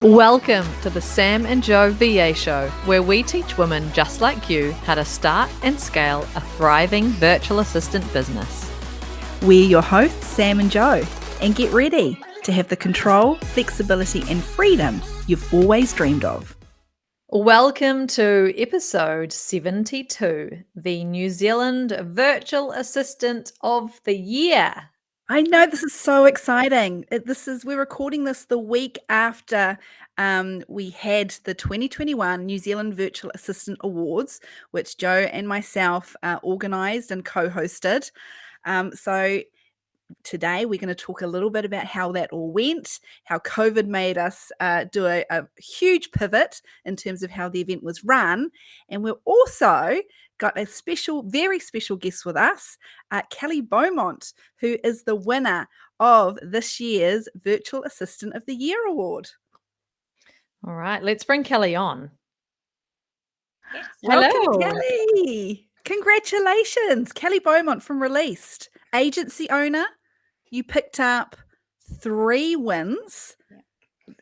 Welcome to the Sam and Joe VA Show, where we teach women just like you how to start and scale a thriving virtual assistant business. We're your hosts, Sam and Joe, and get ready to have the control, flexibility, and freedom you've always dreamed of. Welcome to episode 72, the New Zealand Virtual Assistant of the Year. I know, this is so exciting. We're recording this the week after we had the 2021 New Zealand Virtual Assistant Awards, which Joe and myself organised and co-hosted. So today we're going to talk a little bit about how that all went, how COVID made us do a huge pivot in terms of how the event was run. And we've also got a very special guest with us, Kellie Beaumont, who is the winner of this year's Virtual Assistant of the Year Award. All right, let's bring Kellie on. Yes. Welcome, Hello. Kellie. Congratulations. Kellie Beaumont from Released, agency owner. You picked up 3 wins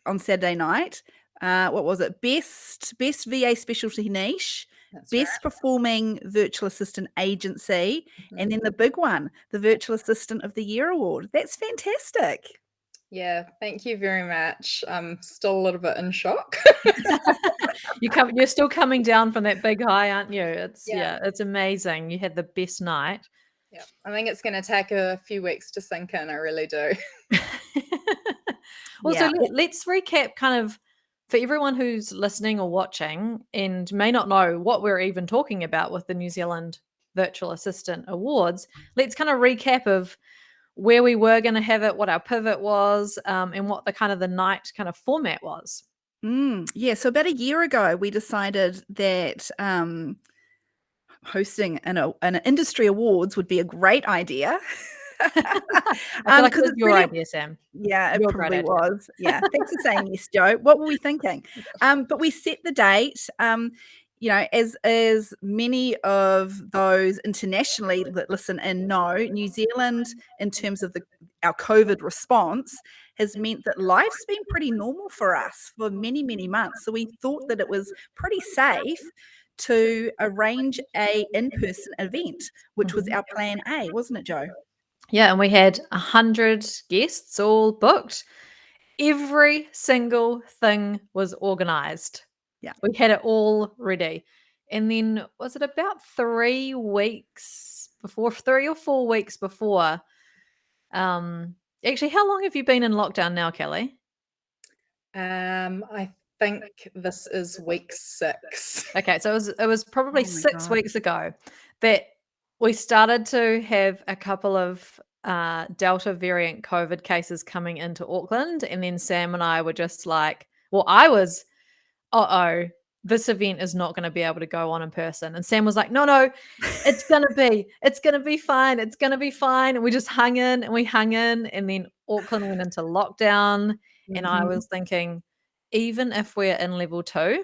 on Saturday night. What was it? Best VA Specialty niche, best performing virtual assistant agency, and then the big one, the Virtual Assistant of the Year Award. That's fantastic. Yeah, thank you very much. I'm still a little bit in shock. You're still coming down from that big high, aren't you? It's amazing. You had the best night. Yeah, I think it's going to take a few weeks to sink in. I really do. So let's recap kind of for everyone who's listening or watching and may not know what we're even talking about with the New Zealand Virtual Assistant Awards. Let's kind of recap of where we were going to have it, what our pivot was, and what the night kind of format was. So about a year ago, we decided that hosting an industry awards would be a great idea. I feel like it was your idea, Sam. Yeah, it probably was. Yeah, thanks for saying yes, Joe. What were we thinking? But we set the date. As many of those internationally that listen and know, New Zealand, in terms of our COVID response, has meant that life's been pretty normal for us for many, many months. So we thought that it was pretty safe to arrange a in-person event, which was our plan A, wasn't it, Joe? Yeah, and we had 100 guests all booked. Every single thing was organised. Yeah. We had it all ready. And then was it about 3 or 4 weeks before? Actually, how long have you been in lockdown now, Kellie? I think this is week 6. Okay, so it was probably 6 weeks ago that we started to have a couple of Delta variant COVID cases coming into Auckland. And then Sam and I were just like, I was, this event is not going to be able to go on in person. And Sam was like, no, it's going to be fine. It's going to be fine. And we just hung in. And then Auckland went into lockdown. And I was thinking, even if we're in level 2,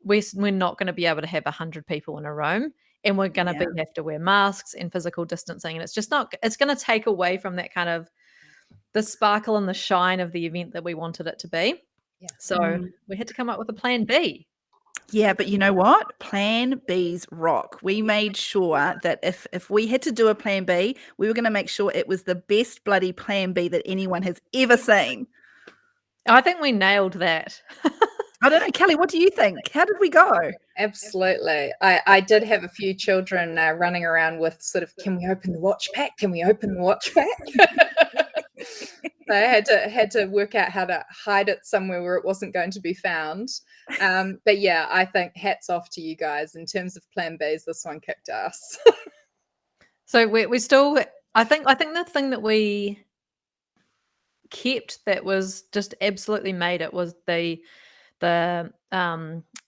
we're not going to be able to have 100 people in a room. And we're going to have to wear masks and physical distancing. And it's just it's going to take away from that kind of the sparkle and the shine of the event that we wanted it to be. Yeah. So we had to come up with a plan B. Yeah, but you know what? Plan B's rock. We made sure that if we had to do a plan B, we were going to make sure it was the best bloody plan B that anyone has ever seen. I think we nailed that. I don't know, Kellie, what do you think? How did we go? Absolutely. I did have a few children running around with sort of, can we open the watch pack? Can we open the watch pack? So I had to work out how to hide it somewhere where it wasn't going to be found. But yeah, I think hats off to you guys in terms of plan Bs. This one kicked ass. So we still, I think the thing that we kept that was just absolutely made it was the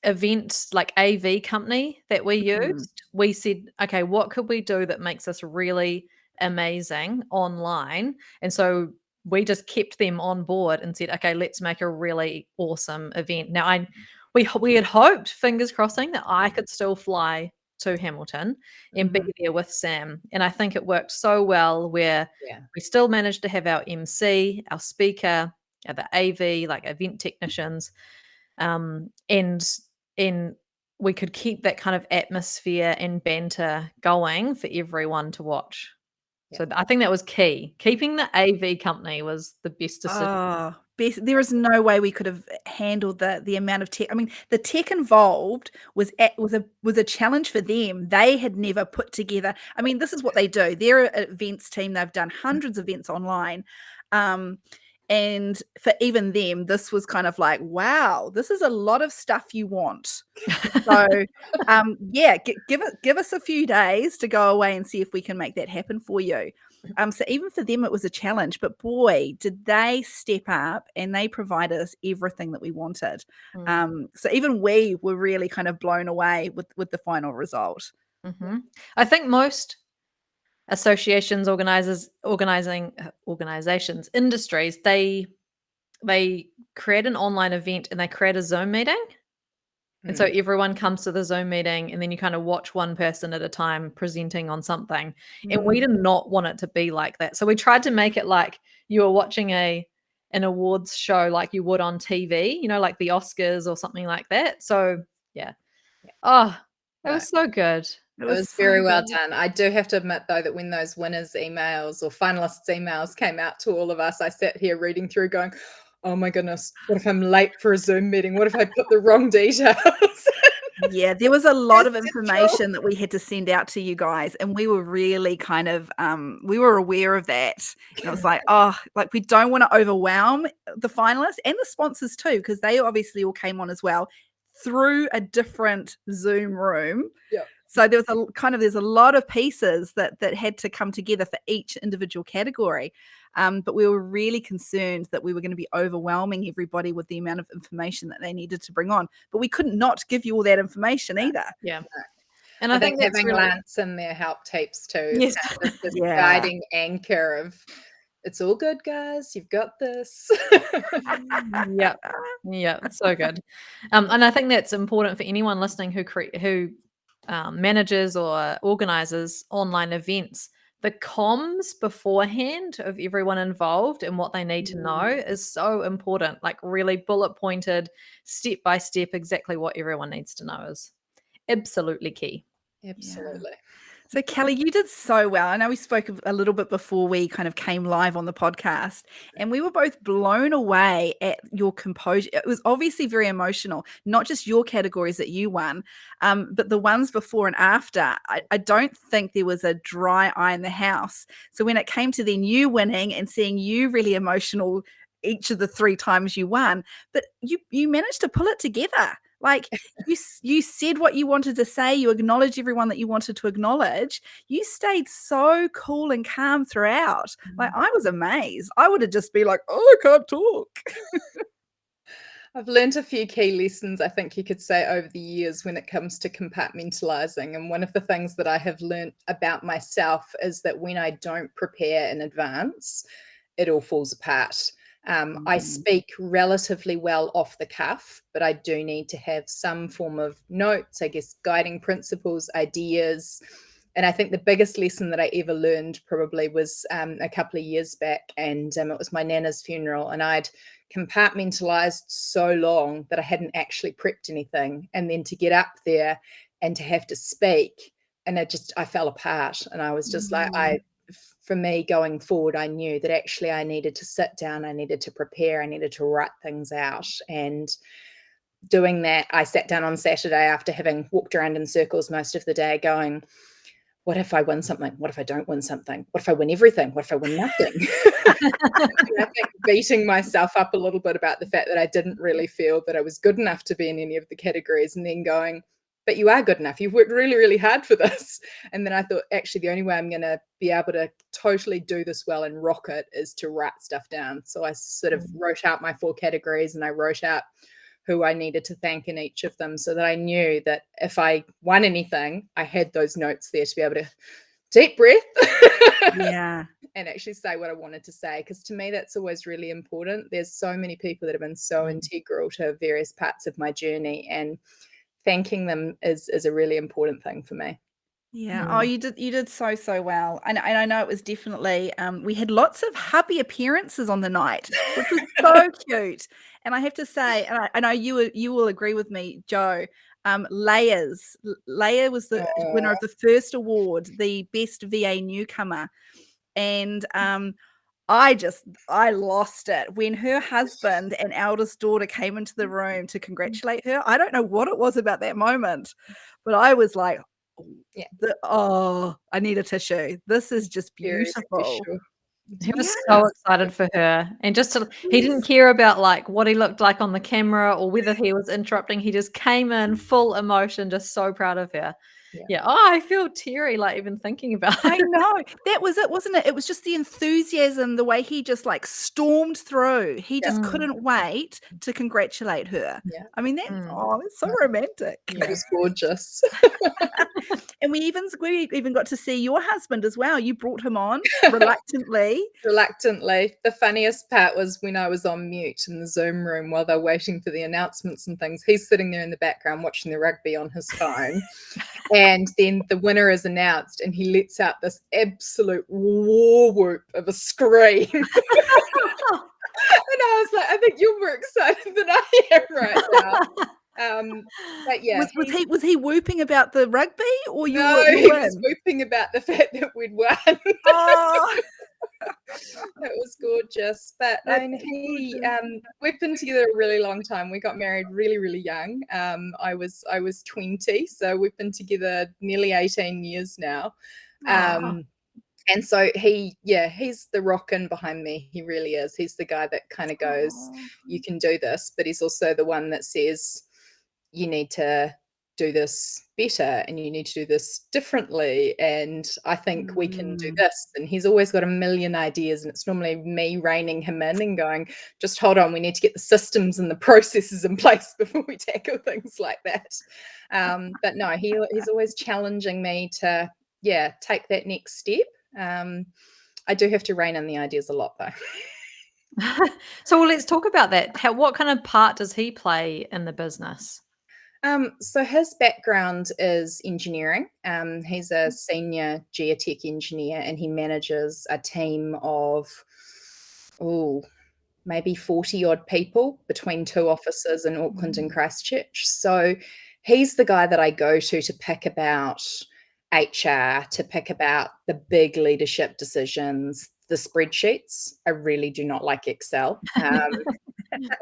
event like AV company that we used. We said, okay, what could we do that makes us really amazing online? And so we just kept them on board and said, okay, let's make a really awesome event. Now we had hoped, fingers crossing, that I could still fly to Hamilton and be there with Sam. And I think it worked so well where we still managed to have our MC, our speaker, the AV, like event technicians, and we could keep that kind of atmosphere and banter going for everyone to watch. Yeah. So I think that was key. Keeping the AV company was the best decision. There is no way we could have handled the amount of tech. I mean, the tech involved was a challenge for them. They had never put together. I mean, this is what they do. They're an events team. They've done hundreds of events online. And for even them, this was kind of like, wow, this is a lot of stuff you want. So, yeah, give us a few days to go away and see if we can make that happen for you. So even for them, it was a challenge, but boy, did they step up and they provided us everything that we wanted. So even we were really kind of blown away with the final result. Mm-hmm. I think most associations, organizations, industries, they create an online event and they create a Zoom meeting. And so everyone comes to the Zoom meeting and then you kind of watch one person at a time presenting on something. And we did not want it to be like that. So we tried to make it like you were watching an awards show like you would on TV, like the Oscars or something like that. So yeah. Oh, it was so good. It was very well done. I do have to admit, though, that when those winners' emails or finalists' emails came out to all of us, I sat here reading through going, oh my goodness, what if I'm late for a Zoom meeting? What if I put the wrong details? Yeah, there was a lot of information that we had to send out to you guys, and we were really kind of we were aware of that. And it was like, we don't want to overwhelm the finalists and the sponsors too, because they obviously all came on as well through a different Zoom room. Yeah. So there's a lot of pieces that had to come together for each individual category. But we were really concerned that we were going to be overwhelming everybody with the amount of information that they needed to bring on. But we could not give you all that information either. Yeah. No. And I think having Lance in there helped heaps too. Yes. This guiding anchor of, it's all good, guys. You've got this. Yeah, so good. And I think that's important for anyone listening who manages or organizes online events. The comms beforehand of everyone involved and what they need to know is so important. Like really bullet pointed, step by step, exactly what everyone needs to know is absolutely key. Absolutely. Yeah. So Kellie, you did so well. I know we spoke a little bit before we kind of came live on the podcast, and we were both blown away at your composure. It was obviously very emotional, not just your categories that you won, but the ones before and after. I don't think there was a dry eye in the house. So when it came to then you winning and seeing you really emotional each of the 3 times you won, but you managed to pull it together. Like you said what you wanted to say. You acknowledged everyone that you wanted to acknowledge. You stayed so cool and calm throughout. Like I was amazed. I would have just been like, oh, I can't talk. I've learned a few key lessons, I think you could say, over the years when it comes to compartmentalizing. And one of the things that I have learned about myself is that when I don't prepare in advance, it all falls apart. I speak relatively well off the cuff, but I do need to have some form of notes, I guess, guiding principles, ideas. And I think the biggest lesson that I ever learned probably was a couple of years back, and it was my Nana's funeral, and I'd compartmentalized so long that I hadn't actually prepped anything. And then to get up there and to have to speak, and I fell apart. And I was just like, for me going forward, I knew that actually I needed to sit down, I needed to prepare, I needed to write things out. And doing that, I sat down on Saturday after having walked around in circles most of the day going, what if I win something? What if I don't win something? What if I win everything? What if I win nothing? And I think beating myself up a little bit about the fact that I didn't really feel that I was good enough to be in any of the categories, and then going, but you are good enough. You've worked really, really hard for this. And then I thought, actually, the only way I'm going to be able to totally do this well and rock it is to write stuff down. So I sort of wrote out my 4 categories, and I wrote out who I needed to thank in each of them, so that I knew that if I won anything, I had those notes there to be able to deep breath and actually say what I wanted to say. Because to me, that's always really important. There's so many people that have been so integral to various parts of my journey, and thanking them is a really important thing for me. Yeah. Oh, you did so well. And I know it was definitely we had lots of hubby appearances on the night, which was so cute. And I have to say, and I know you will agree with me, Joe. Leia was the winner of the first award, the best VA newcomer. And I lost it when her husband and eldest daughter came into the room to congratulate her. I don't know what it was about that moment, but I was like, I need a tissue. This is just Very beautiful. special. He was so excited for her, and he didn't care about like what he looked like on the camera or whether he was interrupting. He just came in full emotion, just so proud of her. Yeah. Oh, I feel teary like even thinking about I it. know. That was it, wasn't it? It was just the enthusiasm, the way he just like stormed through. He just couldn't wait to congratulate her. Yeah. I mean, it's so romantic. It was gorgeous. And we even got to see your husband as well. You brought him on reluctantly. The funniest part was when I was on mute in the Zoom room while they're waiting for the announcements and things. He's sitting there in the background watching the rugby on his phone. And then the winner is announced and he lets out this absolute war whoop of a scream. And I was like, I think you're more excited than I am right now. But yeah. Was he whooping about the rugby or you No, he was whooping about the fact that we'd won. Oh. It was gorgeous. But we've been together a really long time. We got married really, really young. I was 20, so we've been together nearly 18 years now. And so he's the rockin' behind me. He really is. He's the guy that kind of goes, you can do this, but he's also the one that says, you need to do this better and you need to do this differently. And I think we can do this. And he's always got a million ideas. And it's normally me reining him in and going, just hold on, we need to get the systems and the processes in place before we tackle things like that. But no, he's always challenging me to, take that next step. I do have to rein in the ideas a lot though. So let's talk about that. What kind of part does he play in the business? So his background is engineering. He's a senior geotech engineer and he manages a team of, maybe 40 odd people between two offices in Auckland and Christchurch. So he's the guy that I go to pick about HR, to pick about the big leadership decisions, the spreadsheets. I really do not like Excel.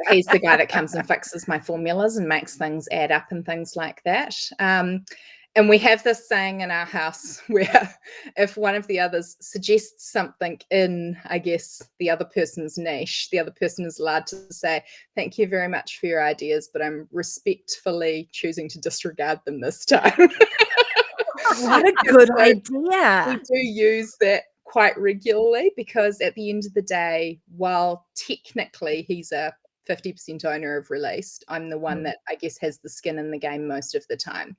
He's the guy that comes and fixes my formulas and makes things add up and things like that. And we have this saying in our house where if one of the others suggests something in, I guess, the other person's niche, the other person is allowed to say, thank you very much for your ideas, but I'm respectfully choosing to disregard them this time. What a good idea. We do use that quite regularly because at the end of the day, while technically he's a 50% owner of Released, I'm the one that I guess has the skin in the game most of the time.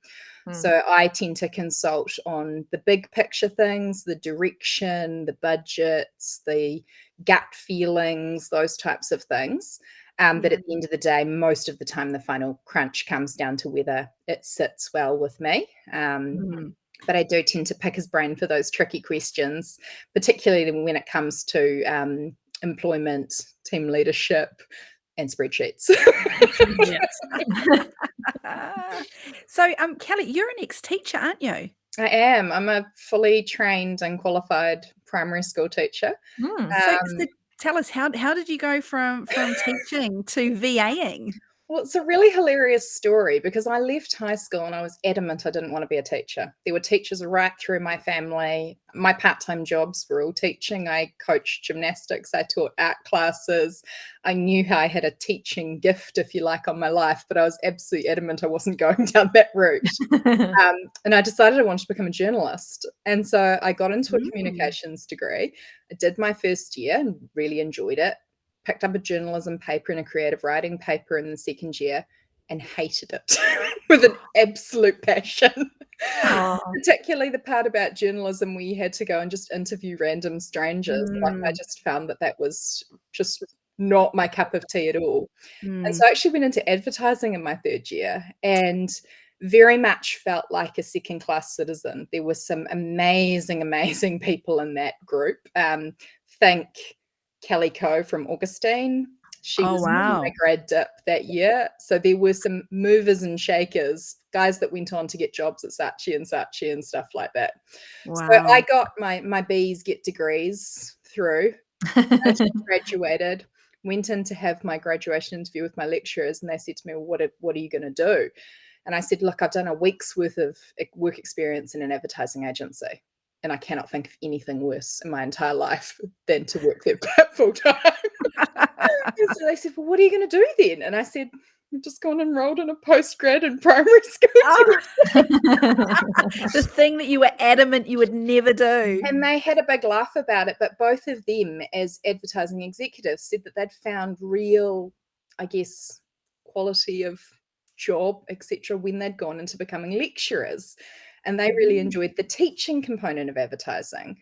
So I tend to consult on the big picture things, the direction, the budgets, the gut feelings, those types of things. But at the end of the day, most of the time, the final crunch comes down to whether it sits well with me. But I do tend to pick his brain for those tricky questions, particularly when it comes to employment, team leadership, and spreadsheets. So, Kellie, you're an ex-teacher, aren't you? I am. I'm a fully trained and qualified primary school teacher. So tell us, how did you go from teaching to VAing? Well, it's a really hilarious story because I left high school and I was adamant I didn't want to be a teacher. There were teachers right through my family. My part-time jobs were all teaching. I coached gymnastics. I taught art classes. I knew how I had a teaching gift, if you like, on my life, but I was absolutely adamant I wasn't going down that route. And I decided I wanted to become a journalist. And so I got into a communications degree. I did my first year and really enjoyed it. Picked up a journalism paper and a creative writing paper in the second year and hated it with an absolute passion. Particularly the part about journalism where you had to go and just interview random strangers. Like I just found that was just not my cup of tea at all. And so I actually went into advertising in my third year, and very much felt like a second-class citizen. There were some amazing people in that group. Think Kellie from Augustine. She Oh, was wow. my grad dip that year. So there were some movers and shakers, guys that went on to get jobs at Saatchi and stuff like that. Wow. So I got my B's, get degrees through. I graduated, went in to have my graduation interview with my lecturers, and they said to me, well, what are you going to do? And I said, look, I've done a week's worth of work experience in an advertising agency, and I cannot think of anything worse in my entire life than to work there full time. And so they said, well, what are you going to do then? And I said, I've just gone enrolled in a postgrad in primary school. Oh. The thing that you were adamant you would never do. And they had a big laugh about it, but both of them, as advertising executives, said that they'd found real, I guess, quality of job, etc., when they'd gone into becoming lecturers. And they really enjoyed the teaching component of advertising.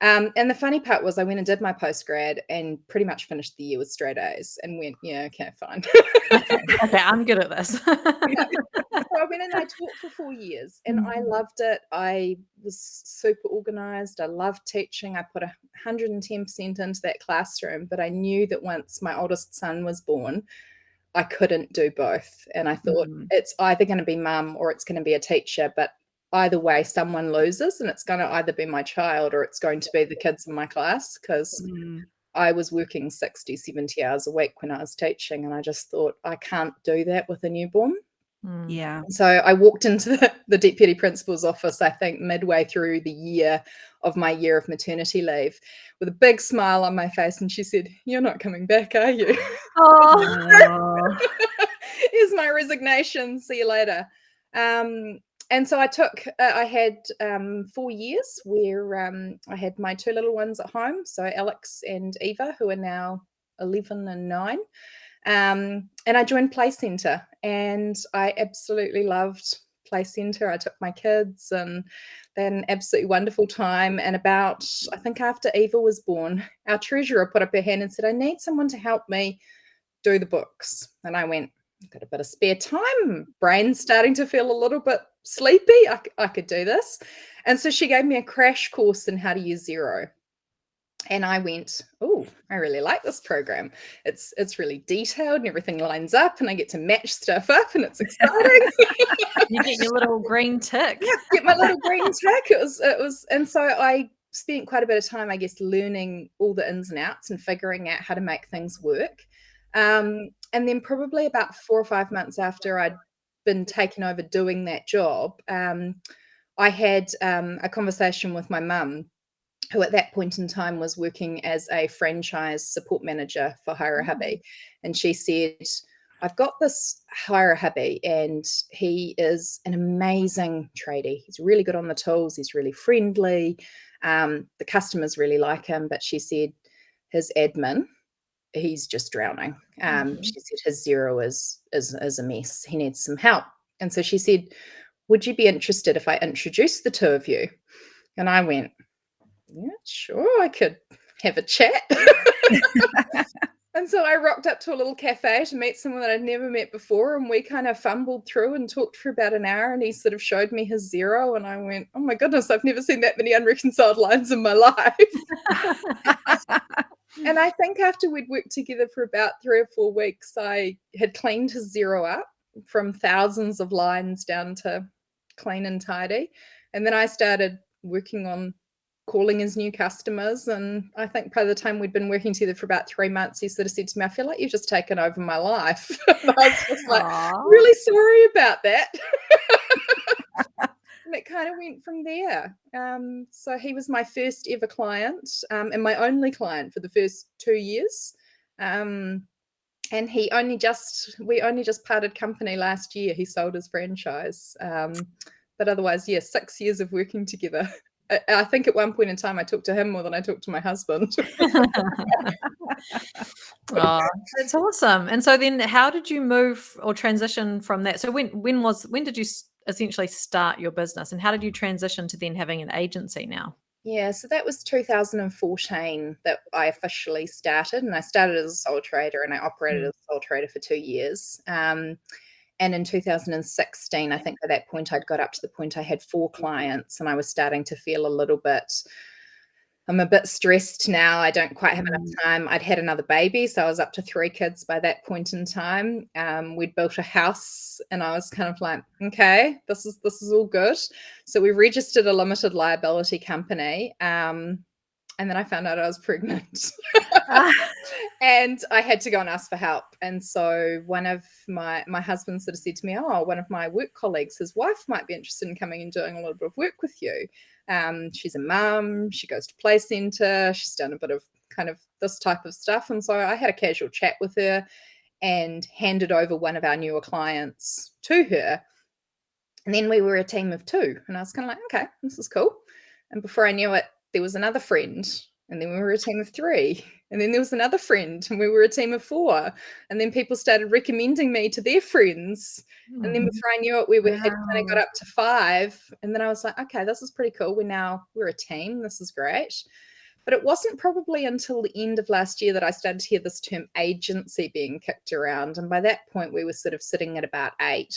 And the funny part was I went and did my postgrad and pretty much finished the year with straight A's and went, yeah, okay, fine. Okay, I'm good at this. Yeah. So I went and I taught for 4 years, and I loved it. I was super organized. I loved teaching. I put 110% into that classroom, but I knew that once my oldest son was born, I couldn't do both. And I thought it's either going to be mum or it's going to be a teacher, but either way, someone loses, and it's going to either be my child or it's going to be the kids in my class, because I was working 60, 70 hours a week when I was teaching, and I just thought, I can't do that with a newborn. Yeah. So I walked into the deputy principal's office, I think midway through the year of my year of maternity leave, with a big smile on my face, and she said, you're not coming back, are you? Oh. Here's my resignation, see you later. And so I had 4 years where I had my 2 little ones at home, so Alex and Eva, who are now 11 and 9. And I joined Play Centre, and I absolutely loved Play Centre. I took my kids, and they had an absolutely wonderful time. And about, I think after Eva was born, our treasurer put up her hand and said, I need someone to help me do the books. And I went, I've got a bit of spare time, brain's starting to feel a little bit sleepy, I could do this. And so she gave me a crash course in how to use Xero. And I went, oh, I really like this program. It's really detailed and everything lines up, and I get to match stuff up, and it's exciting. You get your little green tick. Yeah, get my little green tick. It was, and so I spent quite a bit of time, I guess, learning all the ins and outs and figuring out how to make things work. And then probably about 4 or 5 months after I'd been taken over doing that job, I had a conversation with my mum, who at that point in time was working as a franchise support manager for Hire a Hubby. And she said, I've got this Hire a Hubby, and he is an amazing tradie. He's really good on the tools. He's really friendly. The customers really like him. But she said his admin, he's just drowning. She said his Xero is a mess. He needs some help. And so she said, would you be interested if I introduced the two of you? And I went, yeah, sure, I could have a chat. And so I rocked up to a little cafe to meet someone that I'd never met before, and we kind of fumbled through and talked for about an hour, and he sort of showed me his Xero, and I went, oh my goodness, I've never seen that many unreconciled lines in my life. And I think after we'd worked together for about 3 or 4 weeks, I had cleaned his Xero up from thousands of lines down to clean and tidy. And then I started working on calling his new customers. And I think by the time we'd been working together for about 3 months, he sort of said to me, I feel like you've just taken over my life. And I was just like, really sorry about that. And it kind of went from there. So he was my first ever client, and my only client for the first 2 years. And we only just parted company last year. He sold his franchise. But otherwise, 6 years of working together. I think at one point in time I talked to him more than I talked to my husband. Oh, that's awesome. And so then how did you move or transition from that? So when did you essentially start your business, and how did you transition to then having an agency now? Yeah, so that was 2014 that I officially started, and I started as a sole trader, and I operated as a sole trader for 2 years. And in 2016, I think by that point, I'd got up to the point I had 4 clients, and I was starting to feel a little bit, I'm a bit stressed now. I don't quite have enough time. I'd had another baby, so I was up to 3 kids by that point in time. We'd built a house, and I was kind of like, okay, this is all good. So we registered a limited liability company. And then I found out I was pregnant. And I had to go and ask for help. And so one of my husband sort of said to me, oh, one of my work colleagues, his wife might be interested in coming and doing a little bit of work with you. She's a mum. She goes to play centre. She's done a bit of kind of this type of stuff. And so I had a casual chat with her and handed over one of our newer clients to her. And then we were a team of 2. And I was kind of like, okay, this is cool. And before I knew it, there was another friend. And then we were a team of 3. And then there was another friend. And we were a team of 4. And then people started recommending me to their friends. And then before I knew it, we had kind of got up to 5. And then I was like, okay, this is pretty cool. We're a team. This is great. But it wasn't probably until the end of last year that I started to hear this term agency being kicked around. And by that point, we were sort of sitting at about 8.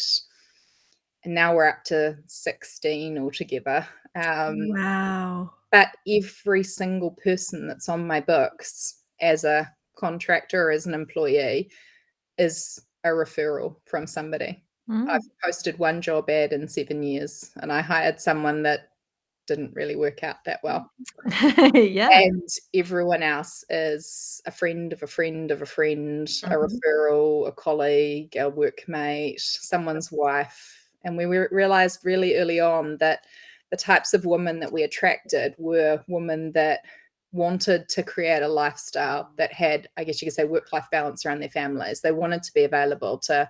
And now we're up to 16 altogether. Wow. But every single person that's on my books as a contractor or as an employee is a referral from somebody. I've posted 1 job ad in 7 years, and I hired someone that didn't really work out that well. Yeah. And everyone else is a friend of a friend of a friend, a referral, a colleague, a workmate, someone's wife. And we realized really early on that the types of women that we attracted were women that wanted to create a lifestyle that had, I guess you could say, work-life balance around their families. They wanted to be available to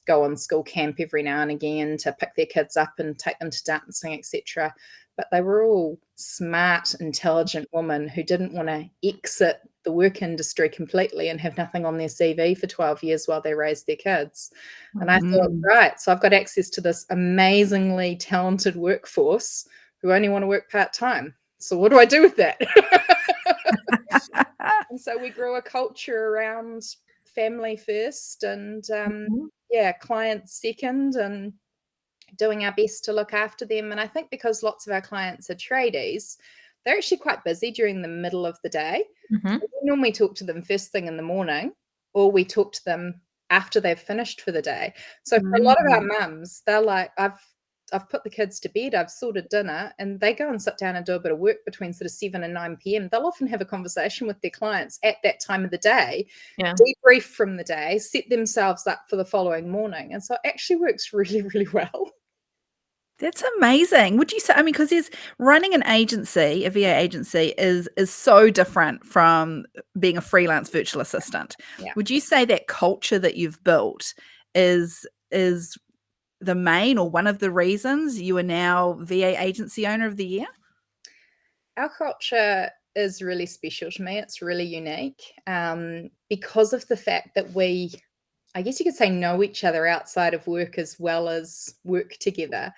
go on school camp every now and again, to pick their kids up and take them to dancing, etc. But they were all smart, intelligent women who didn't want to exit the work industry completely and have nothing on their CV for 12 years while they raised their kids. And I thought, right, so I've got access to this amazingly talented workforce who only want to work part-time. So what do I do with that? And so we grew a culture around family first and clients second, and doing our best to look after them. And I think because lots of our clients are tradies, they're actually quite busy during the middle of the day. So we normally talk to them first thing in the morning, or we talk to them after they've finished for the day. So for a lot of our mums, they're like, I've put the kids to bed, I've sorted dinner, and they go and sit down and do a bit of work between sort of 7 and 9 p.m. They'll often have a conversation with their clients at that time of the day, debrief from the day, set themselves up for the following morning. And so it actually works really, really well. That's amazing. Would you say, I mean, because there's running an agency, a VA agency is so different from being a freelance virtual assistant. Yeah. Would you say that culture that you've built is the main or one of the reasons you are now VA Agency Owner of the Year? Our culture is really special to me. It's really unique because of the fact that we, I guess you could say, know each other outside of work as well as work together.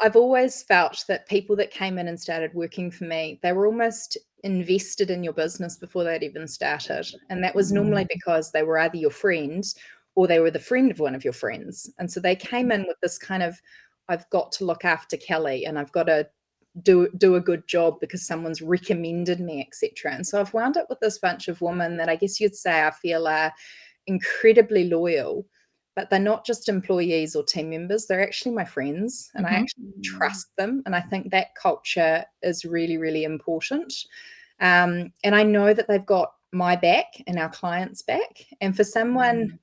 I've always felt that people that came in and started working for me, they were almost invested in your business before they'd even started. And that was normally because they were either your friends or they were the friend of one of your friends. And so they came in with this kind of, I've got to look after Kellie and I've got to do a good job because someone's recommended me, etc. And so I've wound up with this bunch of women that I guess you'd say I feel are incredibly loyal, but they're not just employees or team members, they're actually my friends, and I actually trust them. And I think that culture is really, really important. And I know that they've got my back and our clients' back. And for someone,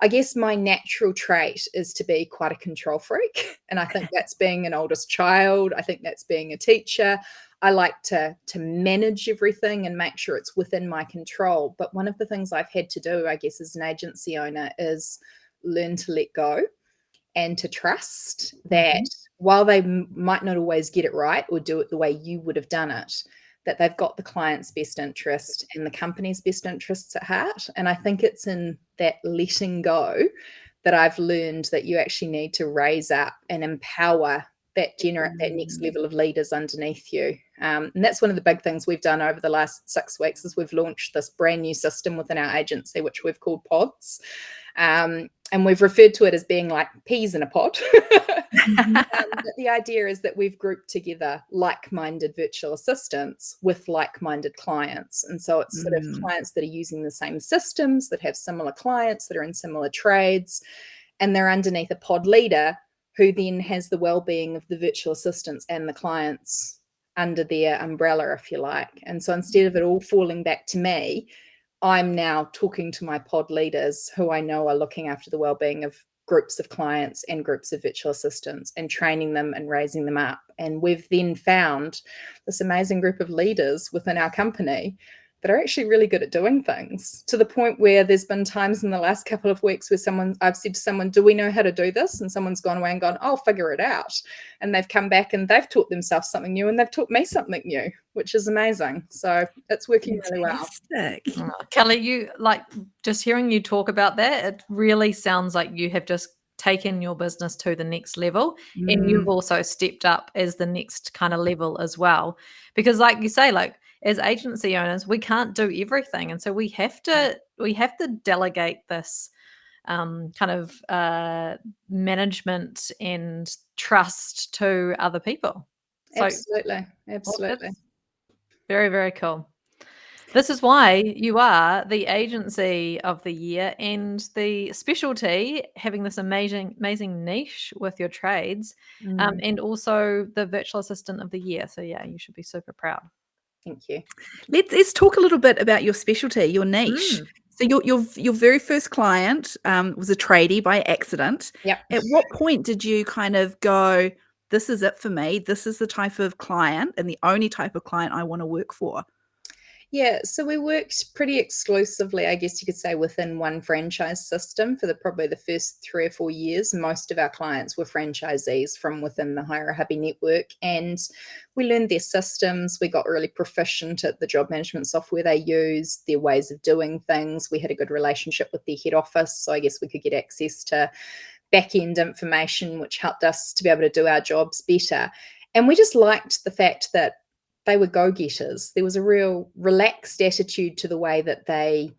I guess my natural trait is to be quite a control freak. And I think that's being an oldest child. I think that's being a teacher. I like to manage everything and make sure it's within my control. But one of the things I've had to do, I guess, as an agency owner is learn to let go and to trust that while they might not always get it right or do it the way you would have done it, that they've got the client's best interest and the company's best interests at heart. And I think it's in that letting go that I've learned that you actually need to raise up and empower that next level of leaders underneath you. And that's one of the big things we've done over the last 6 weeks is we've launched this brand new system within our agency, which we've called pods. And we've referred to it as being like peas in a pod. But the idea is that we've grouped together like-minded virtual assistants with like-minded clients. And so it's sort of clients that are using the same systems, that have similar clients, that are in similar trades, and they're underneath a pod leader who then has the well-being of the virtual assistants and the clients under their umbrella, if you like. And so instead of it all falling back to me, I'm now talking to my pod leaders who I know are looking after the well-being of groups of clients and groups of virtual assistants and training them and raising them up. And we've then found this amazing group of leaders within our company that are actually really good at doing things, to the point where there's been times in the last couple of weeks where I've said to someone, do we know how to do this? And someone's gone away and gone, I'll figure it out. And they've come back and they've taught themselves something new and they've taught me something new, which is amazing. So it's working really well. Kellie, you just hearing you talk about that, it really sounds like you have just taken your business to the next level, and you've also stepped up as the next kind of level as well. Because like you say, like as agency owners, we can't do everything. And so we have to delegate this kind of management and trust to other people. So Absolutely. Very, very cool. This is why you are the agency of the year and the specialty, having this amazing niche with your trades, and also the virtual assistant of the year. So yeah, you should be super proud. Thank you. Let's talk a little bit about your specialty, your niche. So your very first client was a tradie by accident. Yep. At what point did you kind of go, this is it for me, this is the type of client and the only type of client I want to work for? Yeah, so we worked pretty exclusively, I guess you could say, within one franchise system for probably the first 3 or 4 years. Most of our clients were franchisees from within the Hire a Hubby network, and we learned their systems. We got really proficient at the job management software they use, their ways of doing things. We had a good relationship with their head office, so I guess we could get access to back-end information, which helped us to be able to do our jobs better. And we just liked the fact that they were go-getters. There was a real relaxed attitude to the way that they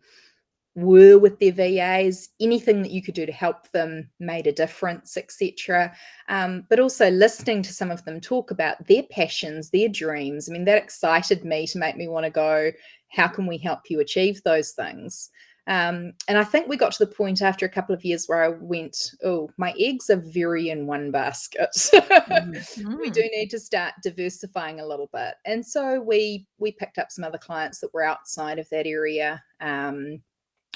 were with their VAs. Anything that you could do to help them made a difference, etc. But also listening to some of them talk about their passions, their dreams. I mean, that excited me to make me want to go, how can we help you achieve those things? And I think we got to the point after a couple of years where I went, oh, my eggs are very in one basket. We do need to start diversifying a little bit. And so we picked up some other clients that were outside of that area.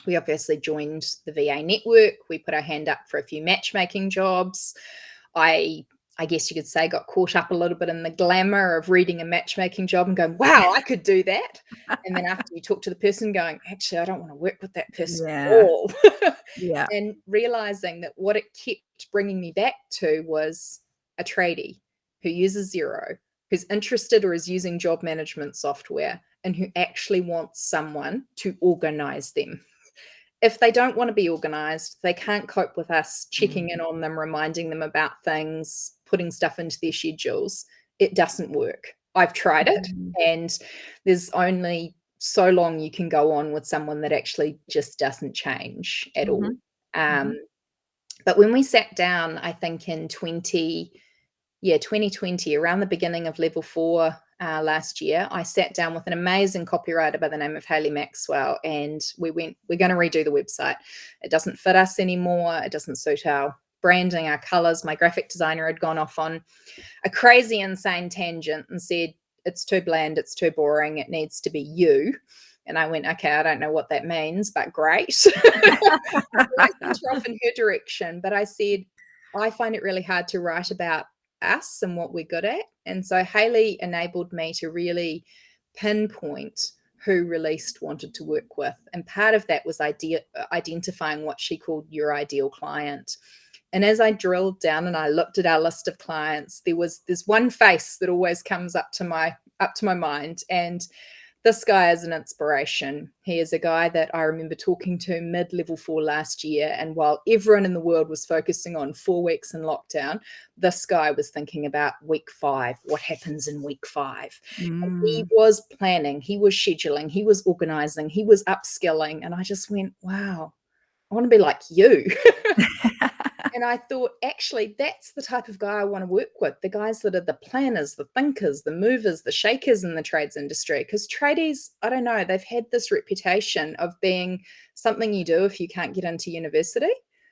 We obviously joined the VA network. We put our hand up for a few matchmaking jobs. I guess you could say got caught up a little bit in the glamour of reading a matchmaking job and going, wow, I could do that. And then after you talk to the person going, actually, I don't want to work with that person at all. And realizing that what it kept bringing me back to was a tradie who uses Xero, who's interested or is using job management software, and who actually wants someone to organize them. If they don't want to be organized, they can't cope with us checking in on them, reminding them about things, putting stuff into their schedules. It doesn't work. I've tried it, and there's only so long you can go on with someone that actually just doesn't change at all. But when we sat down, I think in 2020, around the beginning of level 4 last year, I sat down with an amazing copywriter by the name of Hayley Maxwell, and we're going to redo the website. It doesn't fit us anymore. It doesn't suit our branding, our colors. My graphic designer had gone off on a crazy, insane tangent and said, it's too bland, it's too boring, it needs to be you. And I went, okay, I don't know what that means, but great. I sent her off in her direction. But I said, I find it really hard to write about us and what we're good at. And so Hayley enabled me to really pinpoint who Released wanted to work with. And part of that was identifying what she called your ideal client. And as I drilled down and I looked at our list of clients, there's one face that always comes up to my mind. And this guy is an inspiration. He is a guy that I remember talking to mid-level 4 last year. And while everyone in the world was focusing on 4 weeks in lockdown, this guy was thinking about week 5, what happens in week 5. And he was planning, he was scheduling, he was organizing, he was upskilling. And I just went, wow, want to be like you. And I thought, actually, that's the type of guy I want to work with. The guys that are the planners, the thinkers, the movers, the shakers in the trades industry. Because tradies, I don't know, they've had this reputation of being something you do if you can't get into university.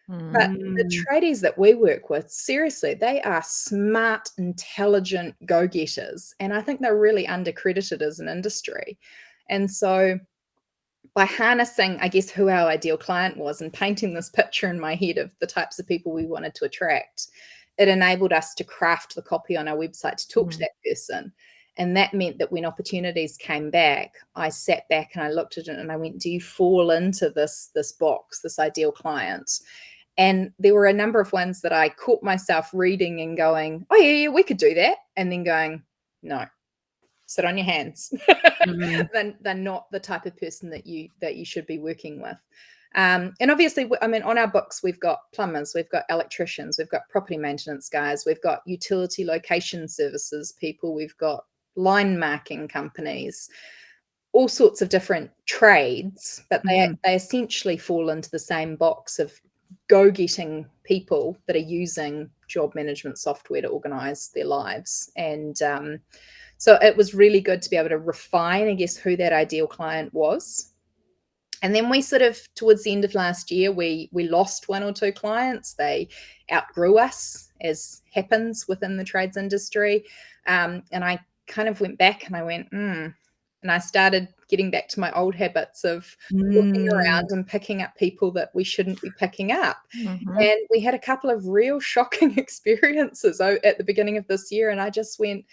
But the tradies that we work with, seriously, they are smart, intelligent go-getters. And I think they're really undercredited as an industry. And so by harnessing, I guess, who our ideal client was and painting this picture in my head of the types of people we wanted to attract, it enabled us to craft the copy on our website to talk to that person. And that meant that when opportunities came back, I sat back and I looked at it and I went, do you fall into this box, this ideal client? And there were a number of ones that I caught myself reading and going, oh, yeah, we could do that. And then going, no, sit on your hands. They're not the type of person that you should be working with. And obviously, I mean, on our books, we've got plumbers, we've got electricians, we've got property maintenance guys, we've got utility location services people, we've got line marking companies, all sorts of different trades, but they essentially fall into the same box of go-getting people that are using job management software to organize their lives. And so it was really good to be able to refine, I guess, who that ideal client was. And then we sort of, towards the end of last year, we lost one or two clients. They outgrew us, as happens within the trades industry. And I kind of went back and I went, and I started getting back to my old habits of looking around and picking up people that we shouldn't be picking up. And we had a couple of real shocking experiences at the beginning of this year. And I just went,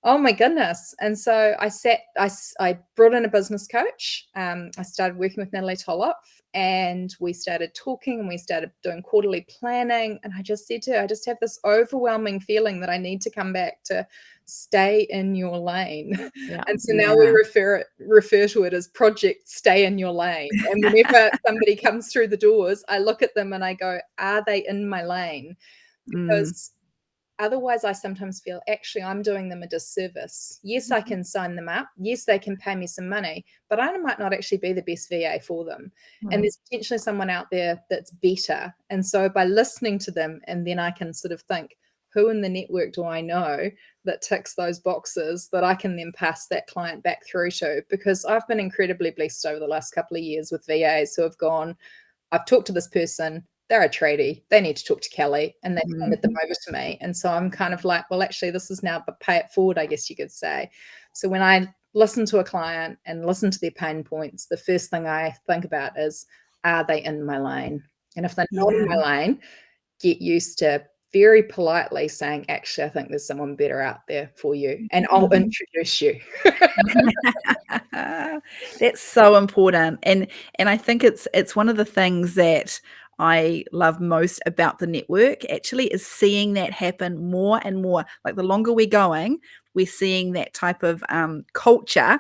oh my goodness. And so I brought in a business coach. I started working with Natalie Toloff and we started talking and we started doing quarterly planning. And I just said to her, I just have this overwhelming feeling that I need to come back to stay in your lane. And so now we refer to it as Project Stay in Your Lane. And whenever somebody comes through the doors, I look at them and I go, are they in my lane? Because otherwise, I sometimes feel, actually, I'm doing them a disservice. Yes, I can sign them up. Yes, they can pay me some money, but I might not actually be the best VA for them. And there's potentially someone out there that's better. And so by listening to them, and then I can sort of think, who in the network do I know that ticks those boxes that I can then pass that client back through to? Because I've been incredibly blessed over the last couple of years with VAs who have gone, I've talked to this person, they're a tradie, they need to talk to Kellie, and they've handed them over to me. And so I'm kind of like, well, actually, this is now but pay it forward, I guess you could say. So when I listen to a client and listen to their pain points, the first thing I think about is, are they in my lane? And if they're not in my lane, get used to very politely saying, actually, I think there's someone better out there for you, and I'll introduce you. That's so important. And I think it's one of the things that I love most about the network actually is seeing that happen more and more. Like the longer we're going, we're seeing that type of culture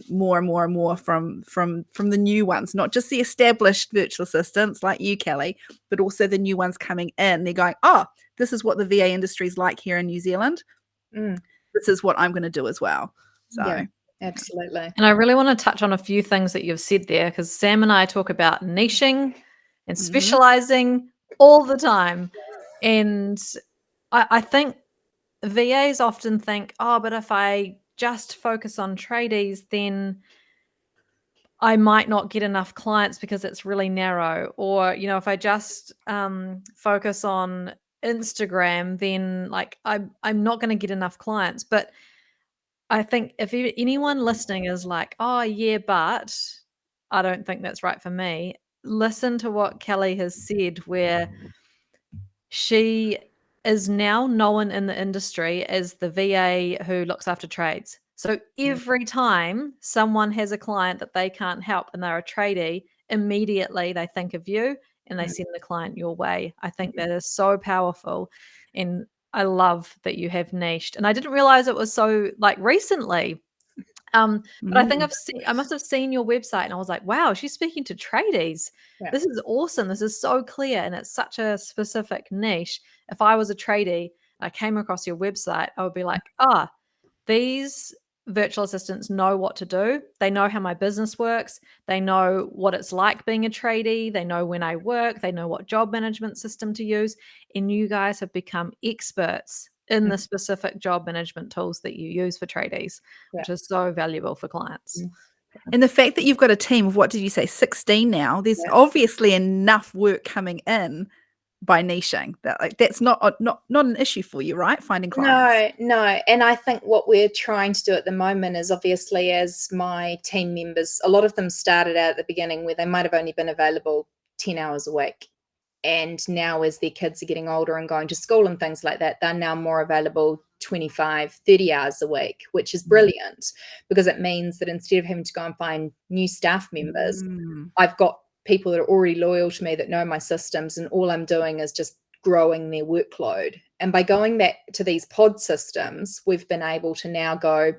more and more and more from the new ones, not just the established virtual assistants like you, Kellie, but also the new ones coming in. They're going, oh, this is what the VA industry is like here in New Zealand. This is what I'm going to do as well. So absolutely. And I really want to touch on a few things that you've said there, because Sam and I talk about niching and specializing all the time. And I think VAs often think, oh, but if I just focus on tradies, then I might not get enough clients because it's really narrow. Or, you know, if I just focus on Instagram, then like I'm not going to get enough clients. But I think if anyone listening is like, oh yeah, but I don't think that's right for me, listen to what Kellie has said, where she is now known in the industry as the VA who looks after trades. So every time someone has a client that they can't help and they're a tradie, immediately they think of you and they send the client your way. I think that is so powerful. And I love that you have niched. And I didn't realize it was so like recently. But I think I must have seen your website and I was like, wow, she's speaking to tradies. This is awesome. This is so clear. And it's such a specific niche. If I was a tradie, I came across your website, I would be like, these virtual assistants know what to do. They know how my business works. They know what it's like being a tradie. They know when I work. They know what job management system to use. And you guys have become experts in the specific job management tools that you use for tradies, which is so valuable for clients. And the fact that you've got a team of, what did you say, 16 now, there's obviously enough work coming in by niching. That's not an issue for you, right? Finding clients. No. And I think what we're trying to do at the moment is, obviously, as my team members, a lot of them started out at the beginning where they might have only been available 10 hours a week. And now as their kids are getting older and going to school and things like that, they're now more available 25, 30 hours a week, which is brilliant, because it means that instead of having to go and find new staff members, I've got people that are already loyal to me that know my systems, and all I'm doing is just growing their workload. And by going back to these pod systems, we've been able to now go,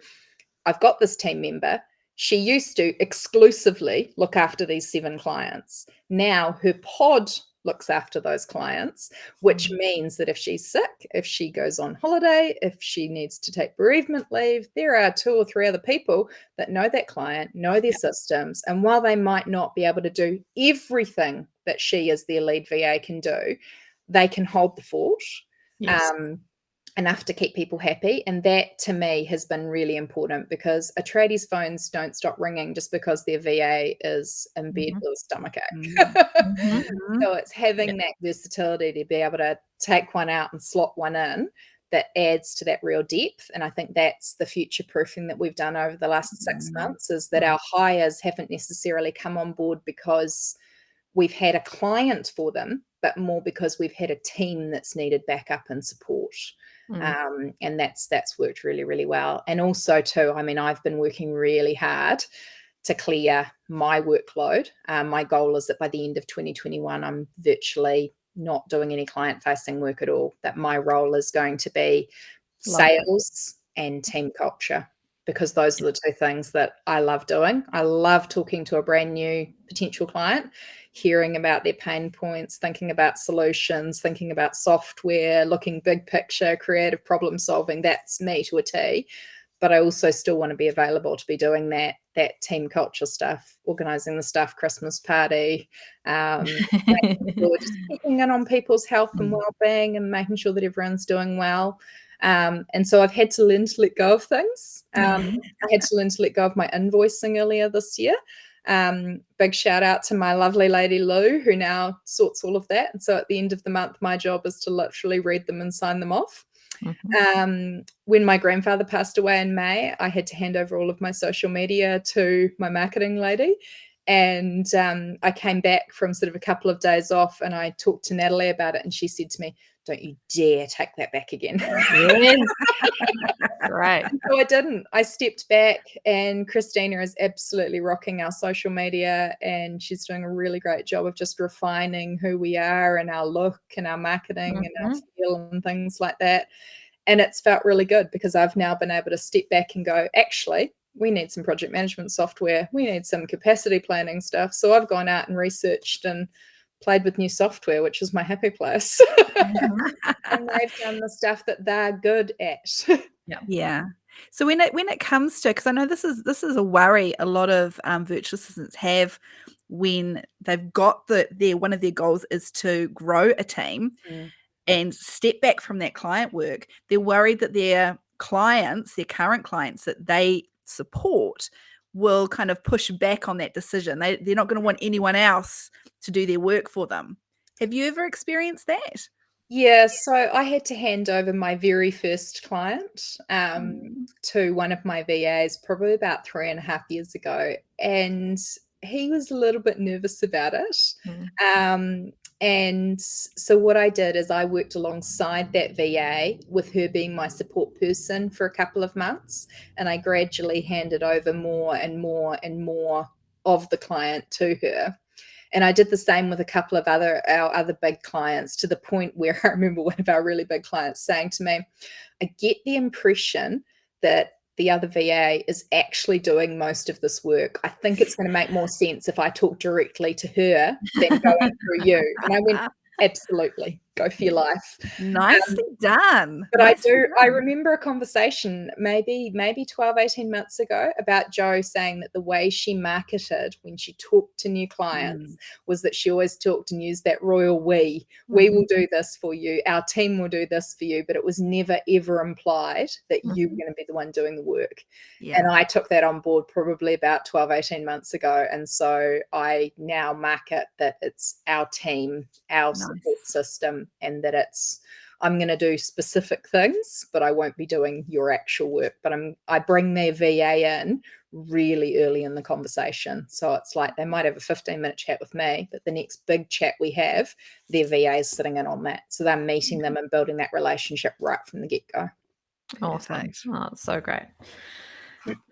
I've got this team member. She used to exclusively look after these 7 clients. Now her pod looks after those clients, which means that if she's sick, if she goes on holiday, if she needs to take bereavement leave, there are 2 or 3 other people that know that client, know their systems. And while they might not be able to do everything that she as their lead VA can do, they can hold the fort. Enough to keep people happy. And that to me has been really important, because a tradie's phones don't stop ringing just because their VA is in bed with a stomachache. So it's having that versatility to be able to take one out and slot one in that adds to that real depth. And I think that's the future proofing that we've done over the last 6 months, is that our hires haven't necessarily come on board because we've had a client for them, but more because we've had a team that's needed backup and support. And that's worked really, really well. And also too, I mean, I've been working really hard to clear my workload. My goal is that by the end of 2021, I'm virtually not doing any client facing work at all, that my role is going to be sales and team culture, because those are the 2 things that I love doing. I love talking to a brand new potential client, hearing about their pain points, thinking about solutions, thinking about software, looking big picture, creative problem solving. That's me to a T. But I also still want to be available to be doing that team culture stuff, organizing the staff Christmas party, just checking in on people's health and well-being, and making sure that everyone's doing well. And so I've had to learn to let go of things. I had to learn to let go of my invoicing earlier this year. Big shout out to my lovely lady Lou, who now sorts all of that. And so at the end of the month, my job is to literally read them and sign them off. When my grandfather passed away in May, I had to hand over all of my social media to my marketing lady. And I came back from sort of a couple of days off, and I talked to Natalie about it, and she said to me, "Don't you dare take that back again." Right. So I didn't. I stepped back, and Christina is absolutely rocking our social media, and she's doing a really great job of just refining who we are and our look and our marketing and our feel and things like that. And it's felt really good, because I've now been able to step back and go, actually, we need some project management software. We need some capacity planning stuff. So I've gone out and researched and played with new software, which is my happy place. And they've done the stuff that they're good at. Yeah. So when it comes to, because I know this is a worry a lot of virtual assistants have when they've got one of their goals is to grow a team and step back from that client work. They're worried that their clients, their current clients that they support, will kind of push back on that decision. They're not going to want anyone else to do their work for them. Have you ever experienced that? Yeah, so I had to hand over my very first client to one of my VAs probably about 3.5 years ago, and he was a little bit nervous about it. And so what I did is I worked alongside that VA, with her being my support person for a couple of months, and I gradually handed over more and more and more of the client to her. And I did the same with a couple of our other big clients, to the point where I remember one of our really big clients saying to me, "I get the impression that the other VA is actually doing most of this work. I think it's going to make more sense if I talk directly to her than going through you." And I went, "Absolutely. go for your life. Nicely done. But Nicely I done. remember a conversation maybe 12, 18 months ago about Jo saying that the way she marketed when she talked to new clients was that she always talked and used that royal we. We will do this for you. Our team will do this for you. But it was never, ever implied that you were going to be the one doing the work. Yeah. And I took that on board probably about 12, 18 months ago. And so I now market that it's our team, our support system, and that I'm going to do specific things, but I won't be doing your actual work. But I bring their VA in really early in the conversation. So it's like they might have a 15-minute chat with me, but the next big chat we have, their VA is sitting in on that. So they're meeting them and building that relationship right from the get-go. Awesome. Oh, it's so great.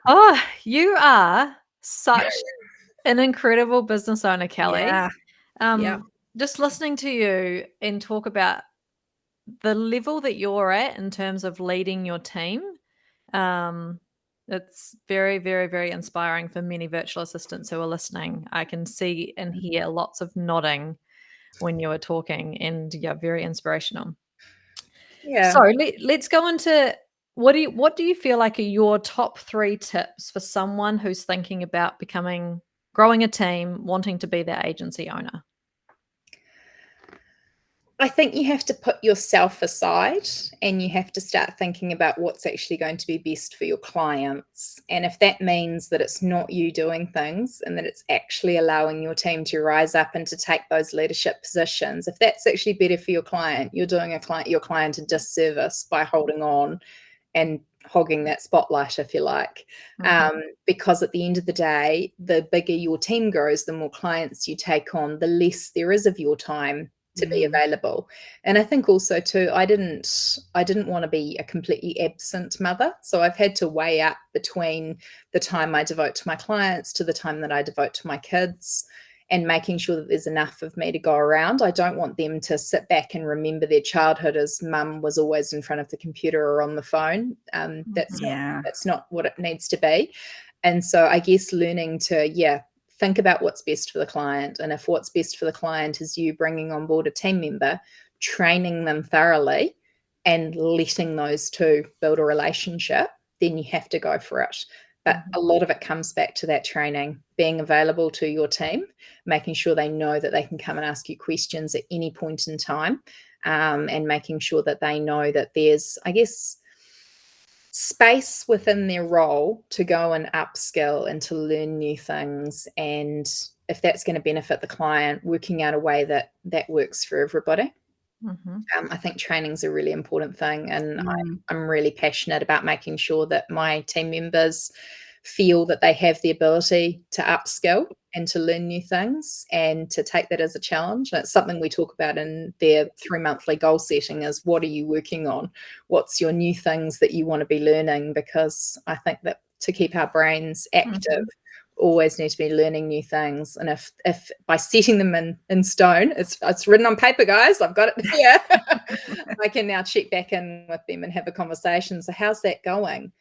Oh, you are such an incredible business owner, Kellie. Yeah. Just listening to you and talk about the level that you're at in terms of leading your team, it's very, very, very inspiring for many virtual assistants who are listening. I can see and hear lots of nodding when you were talking, and yeah, very inspirational. Yeah. So let's go into what do you feel like are your top 3 tips for someone who's thinking about growing a team, wanting to be their agency owner? I think you have to put yourself aside and you have to start thinking about what's actually going to be best for your clients. And if that means that it's not you doing things and that it's actually allowing your team to rise up and to take those leadership positions, if that's actually better for your client, you're doing your client a disservice by holding on and hogging that spotlight, if you like. Because at the end of the day, the bigger your team grows, the more clients you take on, the less there is of your time to be available. And I think also too, I didn't want to be a completely absent mother. So I've had to weigh up between the time I devote to my clients to the time that I devote to my kids, and making sure that there's enough of me to go around. I don't want them to sit back and remember their childhood as mum was always in front of the computer or on the phone. That's not what it needs to be. And so I guess learning to, think about what's best for the client. And if what's best for the client is you bringing on board a team member, training them thoroughly and letting those two build a relationship, then you have to go for it. But a lot of it comes back to that training, being available to your team, making sure they know that they can come and ask you questions at any point in time, and making sure that they know that there's, I guess, space within their role to go and upskill and to learn new things. And if that's going to benefit the client, working out a way that works for everybody. I think training's a really important thing, and I'm really passionate about making sure that my team members feel that they have the ability to upskill and to learn new things and to take that as a challenge. And it's something we talk about in their 3-monthly goal setting is, what are you working on? What's your new things that you want to be learning? Because I think that to keep our brains active, always need to be learning new things. And if by setting them in stone, it's written on paper, guys, I've got it here, I can now check back in with them and have a conversation. So how's that going?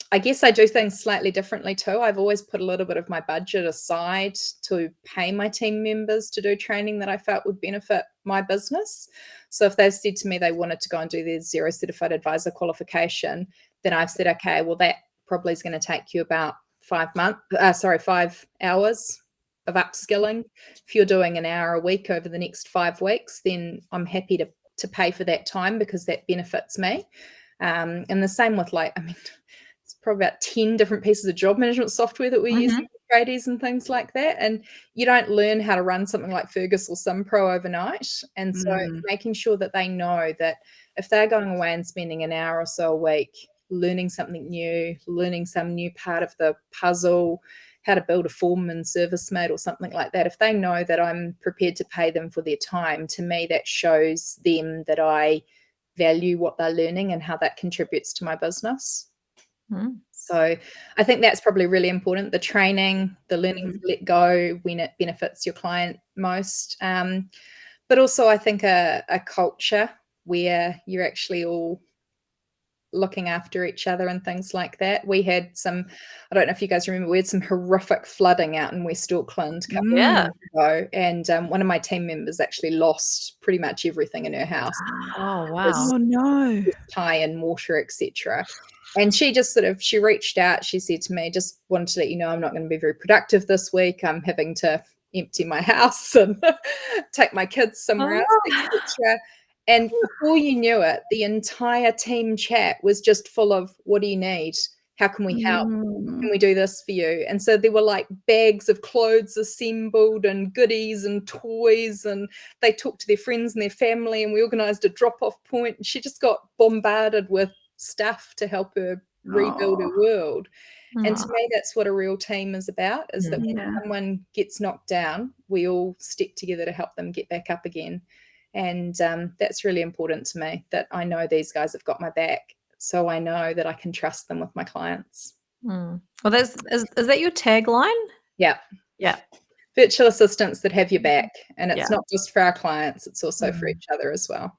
I guess I do things slightly differently too. I've always put a little bit of my budget aside to pay my team members to do training that I felt would benefit my business. So if they've said to me they wanted to go and do their Xero Certified Advisor qualification, then I've said, okay, well, that probably is going to take you about 5 hours of upskilling. If you're doing an hour a week over the next 5 weeks, then I'm happy to pay for that time because that benefits me. And the same with it's probably about 10 different pieces of job management software that we're using for tradies and things like that. And you don't learn how to run something like Fergus or SimPro overnight. And so making sure that they know that if they're going away and spending an hour or so a week learning something new, learning some new part of the puzzle, how to build a form in ServiceMate or something like that, if they know that I'm prepared to pay them for their time, to me that shows them that I value what they're learning and how that contributes to my business. So I think that's probably really important, the training, the learning to let go when it benefits your client most. But also I think a culture where you're actually all looking after each other and things like that. We had some, I don't know if you guys remember, we had some horrific flooding out in West Auckland a couple of years ago, and one of my team members actually lost pretty much everything in her house. Oh, wow. Oh no. Tie and water, etc. And she just she reached out. She said to me, just wanted to let you know I'm not going to be very productive this week. I'm having to empty my house and take my kids somewhere else, etc. And before you knew it, the entire team chat was just full of, what do you need? How can we help? Can we do this for you? And so there were like bags of clothes assembled and goodies and toys, and they talked to their friends and their family, and we organized a drop-off point, and she just got bombarded with stuff to help her rebuild her world. And to me, that's what a real team is about, is that when someone gets knocked down, we all stick together to help them get back up again. And that's really important to me, that I know these guys have got my back, so I know that I can trust them with my clients. Well, is that your tagline? Yeah. Virtual assistants that have your back, and it's not just for our clients, it's also for each other as well.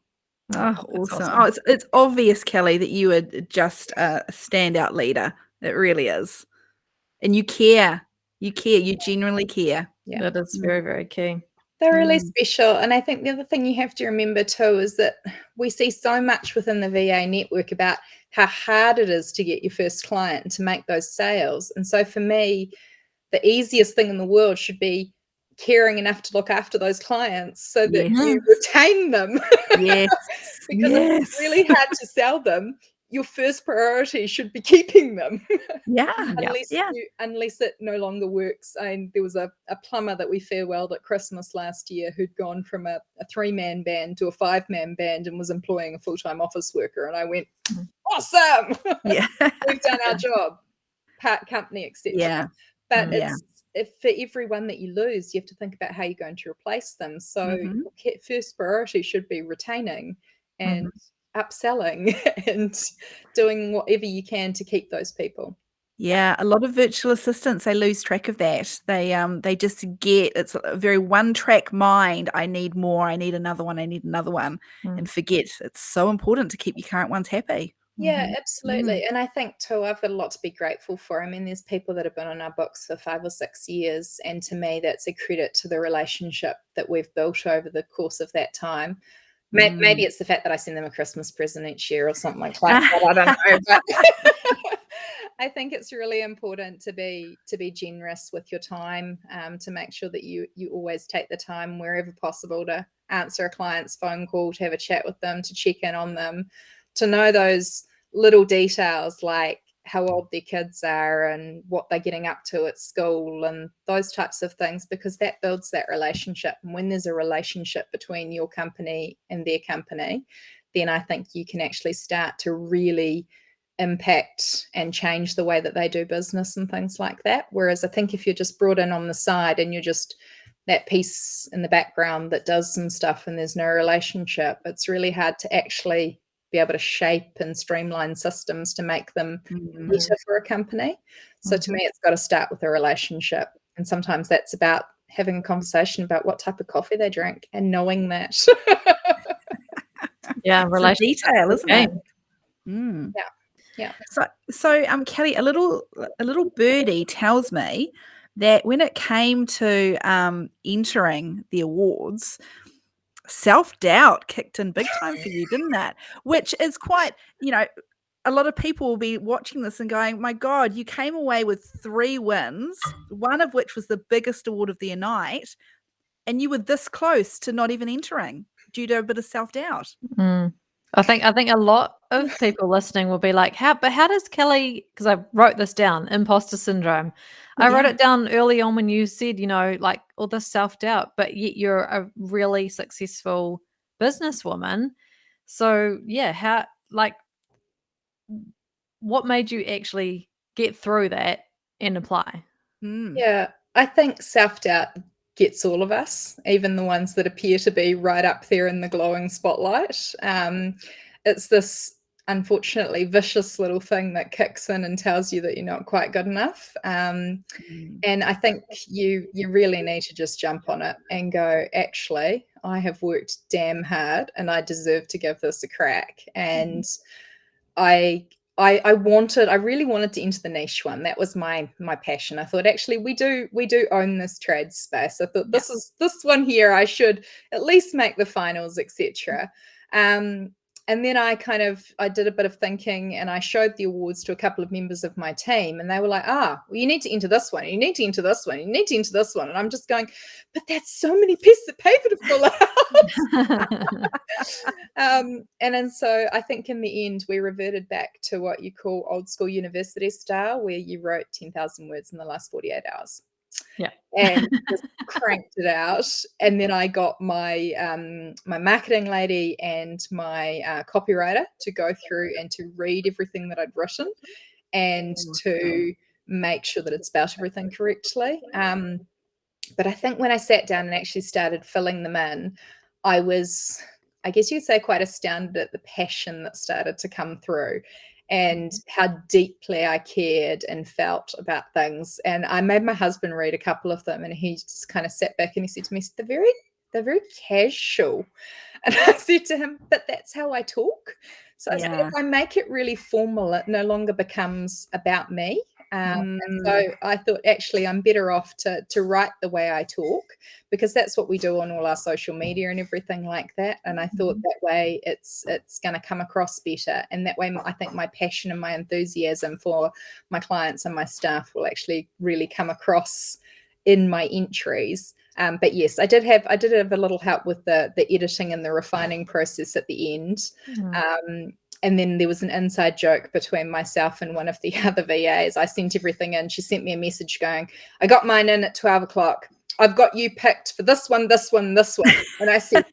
Oh, awesome. Oh, it's obvious, Kellie, that you are just a standout leader. It really is. And you care. You genuinely care. That is very, very key. They're really special. And I think the other thing you have to remember too is that we see so much within the VA network about how hard it is to get your first client and to make those sales. And so for me, the easiest thing in the world should be caring enough to look after those clients so that you retain them. Yes. Because if it's really hard to sell them, your first priority should be keeping them. Unless it no longer works. And there was a plumber that we farewelled at Christmas last year who'd gone from a 3-man band to a 5-man band and was employing a full-time office worker. And I went, awesome! We've done our job. Part company, etc. But if for everyone that you lose, you have to think about how you're going to replace them. So first priority should be retaining and upselling and doing whatever you can to keep those people. Yeah, a lot of virtual assistants, they lose track of that. They just it's a very one-track mind. I need more, I need another one, and forget it's so important to keep your current ones happy. Yeah, absolutely. And I think too, I've got a lot to be grateful for. I mean, there's people that have been on our books for 5 or 6 years, and to me, that's a credit to the relationship that we've built over the course of that time. Maybe it's the fact that I send them a Christmas present each year or something like that. I don't know, but I think it's really important to be generous with your time, to make sure that you always take the time wherever possible to answer a client's phone call, to have a chat with them, to check in on them, to know those little details like how old their kids are and what they're getting up to at school and those types of things, because that builds that relationship. And when there's a relationship between your company and their company, then I think you can actually start to really impact and change the way that they do business and things like that. Whereas I think if you're just brought in on the side and you're just that piece in the background that does some stuff and there's no relationship, it's really hard to actually be able to shape and streamline systems to make them better for a company. So to me, it's got to start with a relationship. And sometimes that's about having a conversation about what type of coffee they drink and knowing that. Relationship detail, isn't it? Yeah. So Kellie, a little birdie tells me that when it came to entering the awards, self-doubt kicked in big time for you, didn't that? Which is quite, a lot of people will be watching this and going, my God, you came away with 3 wins, one of which was the biggest award of the night, and you were this close to not even entering due to a bit of self-doubt. I think a lot of people listening will be like, how does Kellie, because I wrote this down, imposter syndrome. I wrote it down early on when you said, like all this self-doubt, but yet you're a really successful businesswoman. So how, like, what made you actually get through that and apply? Yeah, I think self-doubt gets all of us, even the ones that appear to be right up there in the glowing spotlight. It's this, unfortunately, vicious little thing that kicks in and tells you that you're not quite good enough. And I think you really need to just jump on it and go, actually, I have worked damn hard and I deserve to give this a crack. And I really wanted to enter the niche one. That was my passion. I thought, actually, we do own this trade space. I thought this one here, I should at least make the finals, etc. And then I did a bit of thinking, and I showed the awards to a couple of members of my team, and they were like, well, you need to enter this one, you need to enter this one, you need to enter this one. And I'm just going, but that's so many pieces of paper to fill out. And so I think in the end, we reverted back to what you call old school university style, where you wrote 10,000 words in the last 48 hours. Yeah. And just cranked it out. And then I got my my marketing lady and my copywriter to go through and to read everything that I'd written and to make sure that it spelt everything correctly. But I think when I sat down and actually started filling them in, I was, I guess you could say, quite astounded at the passion that started to come through and how deeply I cared and felt about things. And I made my husband read a couple of them, and he just kind of sat back and he said to me, they're very casual. And I said to him, but that's how I talk. So I said, if I make it really formal, it no longer becomes about me. And so I thought, actually, I'm better off to write the way I talk, because that's what we do on all our social media and everything like that. And I thought that way it's going to come across better. And that way, I think my passion and my enthusiasm for my clients and my staff will actually really come across in my entries. But yes, I did have a little help with the editing and the refining process at the end. And then there was an inside joke between myself and one of the other VAs. I sent everything in. She sent me a message going, I got mine in at 12 o'clock. I've got you picked for this one, this one, this one. And I said,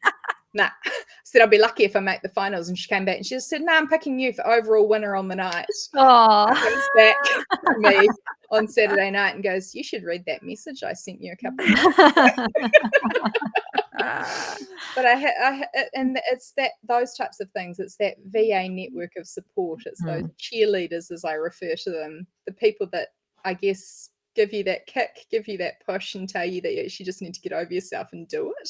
nah. I said, I'll be lucky if I make the finals. And she came back and she just said, no, I'm picking you for overall winner on the night. Oh, Comes back to me on Saturday night and goes, you should read that message I sent you a couple of but and it's those types of things. It's that VA network of support. It's those cheerleaders, as I refer to them, the people that I guess give you that kick, give you that push, and tell you that you actually just need to get over yourself and do it.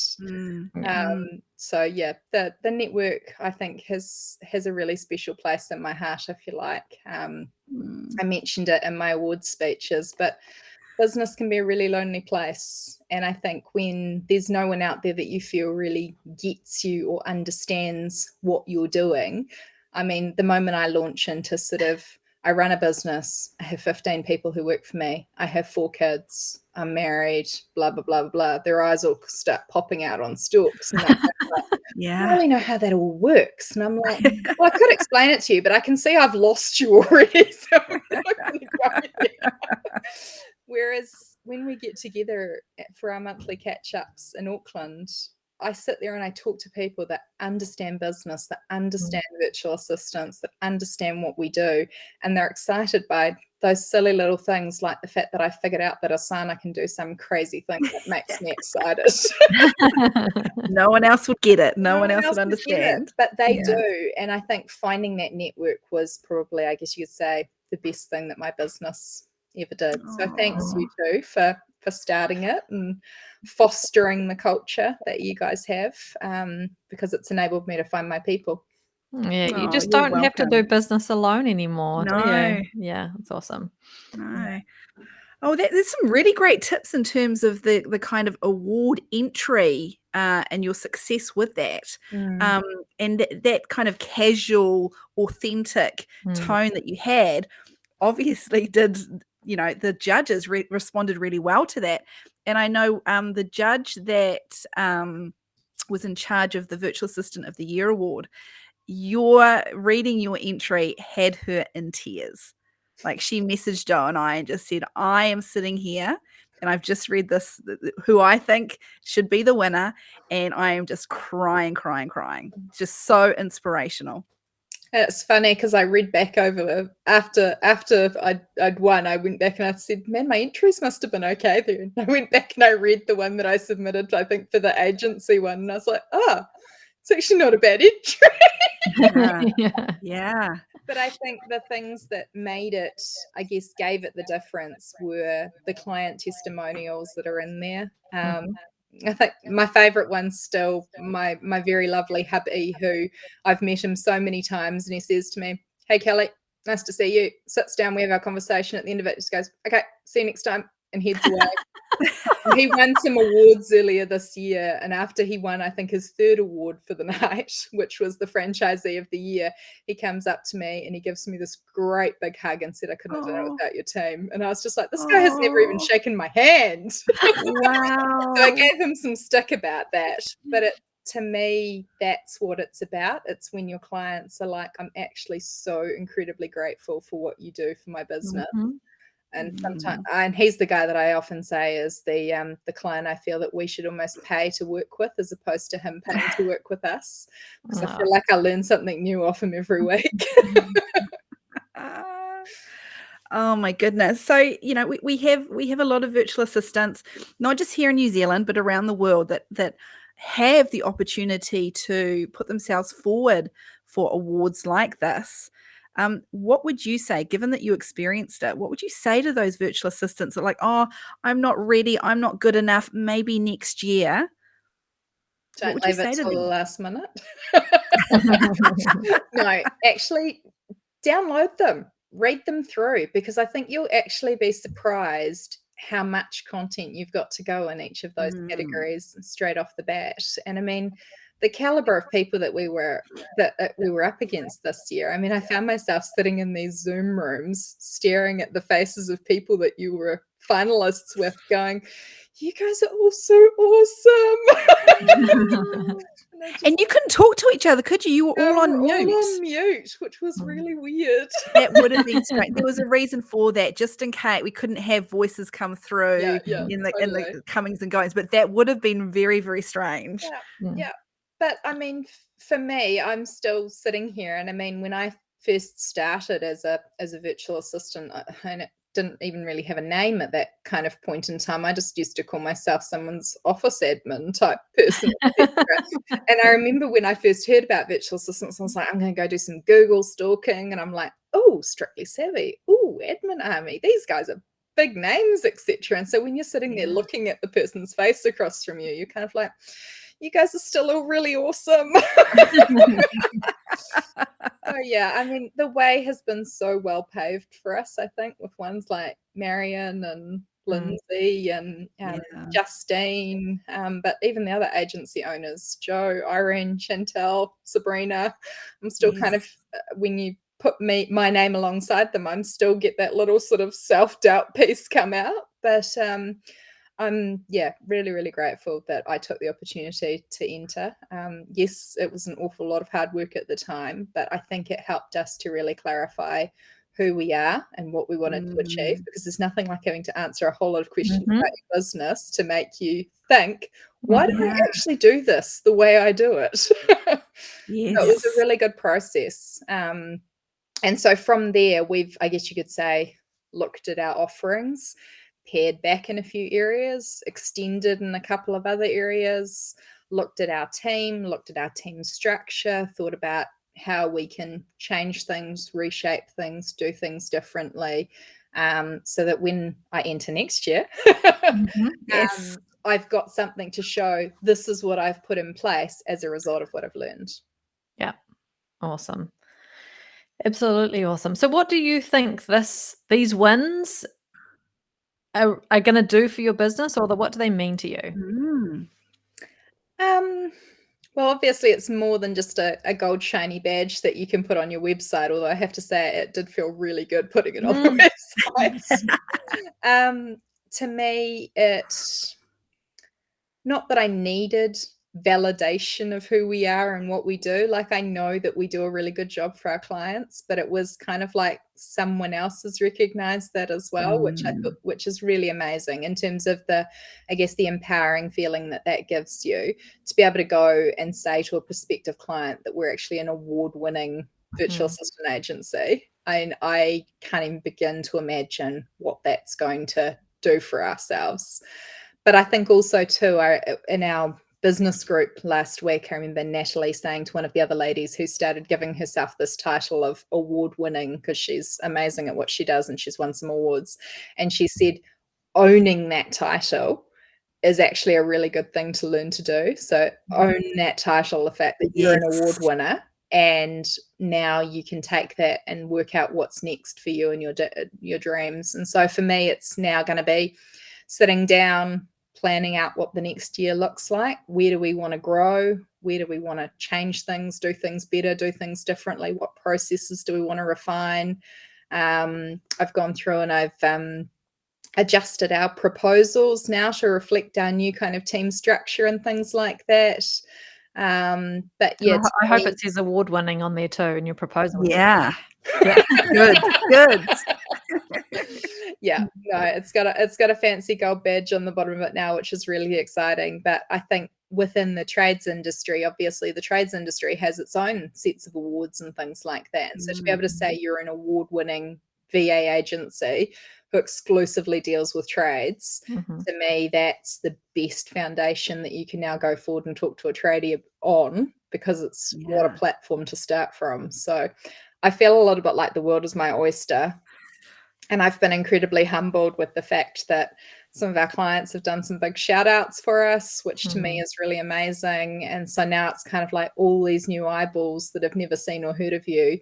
So yeah, the network, I think, has a really special place in my heart, if you like. I mentioned it in my awards speeches, but business can be a really lonely place. And I think when there's no one out there that you feel really gets you or understands what you're doing, I mean, the moment I launch into I run a business, I have 15 people who work for me, I have 4 kids, I'm married, blah, blah, blah, blah. Their eyes all start popping out on stalks. And I don't really know how that all works. And I'm like, well, I could explain it to you, but I can see I've lost you already. So I'm not going to go there. Whereas when we get together for our monthly catch-ups in Auckland, I sit there and I talk to people that understand business, that understand virtual assistants, that understand what we do, and they're excited by those silly little things like the fact that I figured out that Asana can do some crazy thing that makes me excited. No one else would get it. No one else would understand. But they do. And I think finding that network was probably, I guess you could say, the best thing that my business ever did. So thanks you too for starting it and fostering the culture that you guys have, because it's enabled me to find my people. Yeah, you just don't have to do business alone anymore, do you? Yeah, it's awesome. No. Oh, there's some really great tips in terms of the kind of award entry and your success with that. And that kind of casual, authentic tone that you had obviously did, the judges responded really well to that. And I know the judge that was in charge of the Virtual Assistant of the Year award, reading your entry had her in tears. Like, she messaged Jo and I and just said, I am sitting here and I've just read this, who I think should be the winner, and I am just crying. Just so inspirational. It's funny because I read back over after I'd won. I went back and I said, man, my entries must have been okay there. And I went back and I read the one that I submitted, I think, for the agency one. And I was like, it's actually not a bad entry. Yeah. But I think the things that made it, I guess, gave it the difference were the client testimonials that are in there. I think my favorite one's still my very lovely hubby, who I've met him so many times, and he says to me, hey, Kellie, nice to see you. Sits down, we have our conversation. At the end of it, just goes, okay, see you next time, and heads away. He won some awards earlier this year, and after he won, I think, his 3rd award for the night, which was the franchisee of the year, he comes up to me and he gives me this great big hug and said, I couldn't have done it without your team. And I was just like, this guy has never even shaken my hand. Wow. So I gave him some stick about that. But to me, that's what it's about. It's when your clients are like, I'm actually so incredibly grateful for what you do for my business. And sometimes, and he's the guy that I often say is the client I feel that we should almost pay to work with, as opposed to him paying to work with us, because I feel like I learn something new off him every week. Oh my goodness. So, we have a lot of virtual assistants, not just here in New Zealand, but around the world that have the opportunity to put themselves forward for awards like this. What would you say, given that you experienced it, what would you say to those virtual assistants that are like, oh, I'm not ready, I'm not good enough, maybe next year? Don't leave it till the last minute. No, actually download them, read them through, because I think you'll actually be surprised how much content you've got to go in each of those categories straight off the bat. And I mean, the caliber of people that we were up against this year. I mean, I found myself sitting in these Zoom rooms staring at the faces of people that you were finalists with, going, you guys are all so awesome. And you couldn't talk to each other, could you? You were all on mute. All on mute, which was really weird. That would have been strange. There was a reason for that, just in case we couldn't have voices come through in the comings and goings, but that would have been very, very strange. Yeah. But I mean, for me, I'm still sitting here, and I mean, when I first started as a virtual assistant, I didn't even really have a name at that kind of point in time. I just used to call myself someone's office admin type person. And I remember when I first heard about virtual assistants, I was like, I'm going to go do some Google stalking, and I'm like, oh, Strictly Savvy, oh, Admin Army, these guys are big names, etc. And so when you're sitting there looking at the person's face across from you, you're kind of like, you guys are still all really awesome. Oh yeah, I mean, the way has been so well paved for us, I think, with ones like Marion and Lindsay and Justine, but even the other agency owners, Joe, Irene, Chantel, Sabrina. I'm still kind of, when you put my name alongside them, I'm still get that little sort of self-doubt piece come out. But I'm really, really grateful that I took the opportunity to enter. Yes, it was an awful lot of hard work at the time, but I think it helped us to really clarify who we are and what we wanted to achieve, because there's nothing like having to answer a whole lot of questions about your business to make you think, why do I actually do this the way I do it? So it was a really good process. And so from there, we've, I guess you could say, looked at our offerings, pared back in a few areas, extended in a couple of other areas, looked at our team structure, thought about how we can change things, reshape things, do things differently, so that when I enter next year, I've got something to show. This is what I've put in place as a result of what I've learned. Yeah. Awesome. Absolutely awesome. So what do you think these wins are going to do for your business, or what do they mean to you? Well, obviously it's more than just a gold shiny badge that you can put on your website, although I have to say it did feel really good putting it on the website. To me, it's not that I needed validation of who we are and what we do. Like, I know that we do a really good job for our clients, but it was kind of like someone else has recognized that as well, which is really amazing in terms of the empowering feeling that gives you to be able to go and say to a prospective client that we're actually an award-winning virtual assistant agency. I can't even begin to imagine what that's going to do for ourselves. But I think also too, in our business group last week, I remember Natalie saying to one of the other ladies who started giving herself this title of award-winning, because she's amazing at what she does and she's won some awards, and she said owning that title is actually a really good thing to learn to do. So own that title, the fact that you're an award winner, and now you can take that and work out what's next for you and your dreams. And so for me, it's now going to be sitting down, planning out what the next year looks like. Where do we want to grow? Where do we want to change things, do things better, do things differently? What processes do we want to refine? I've gone through and I've adjusted our proposals now to reflect our new kind of team structure and things like that. But yeah, I hope it says award winning on there too in your proposal. Yeah. Yeah. Good. Yeah, no, it's got a fancy gold badge on the bottom of it now, which is really exciting. But I think within the trades industry, obviously the trades industry has its own sets of awards and things like that. And so to be able to say you're an award-winning VA agency who exclusively deals with trades, to me, that's the best foundation that you can now go forward and talk to a tradie on, because it's what a platform to start from. So I feel a little bit like the world is my oyster. And I've been incredibly humbled with the fact that some of our clients have done some big shout outs for us, which to me is really amazing. And so now it's kind of like all these new eyeballs that have never seen or heard of you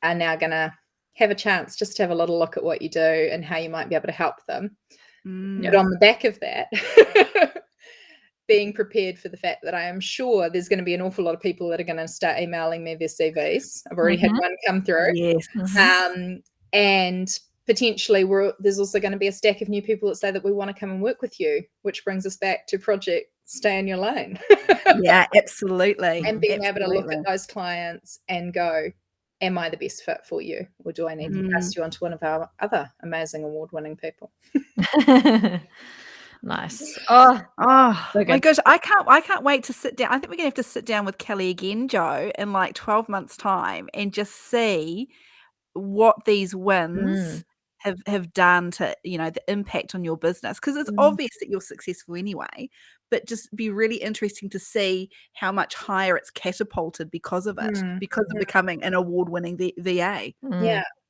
are now going to have a chance just to have a little look at what you do and how you might be able to help them. But on the back of that, being prepared for the fact that I am sure there's going to be an awful lot of people that are going to start emailing me their CVs. I've already had one come through. Yes. And potentially there's also going to be a stack of new people that say that we want to come and work with you, which brings us back to project stay in your lane. Yeah, absolutely. And being able to look at those clients and go, am I the best fit for you, or do I need to pass you on to one of our other amazing award-winning people? Nice. Oh so my gosh, I can't wait to sit down. I think we're gonna have to sit down with Kellie again, Jo, in like 12 months time and just see what these wins have done to, the impact on your business, because it's obvious that you're successful anyway, but just be really interesting to see how much higher it's catapulted because of it, because of becoming an award-winning VA.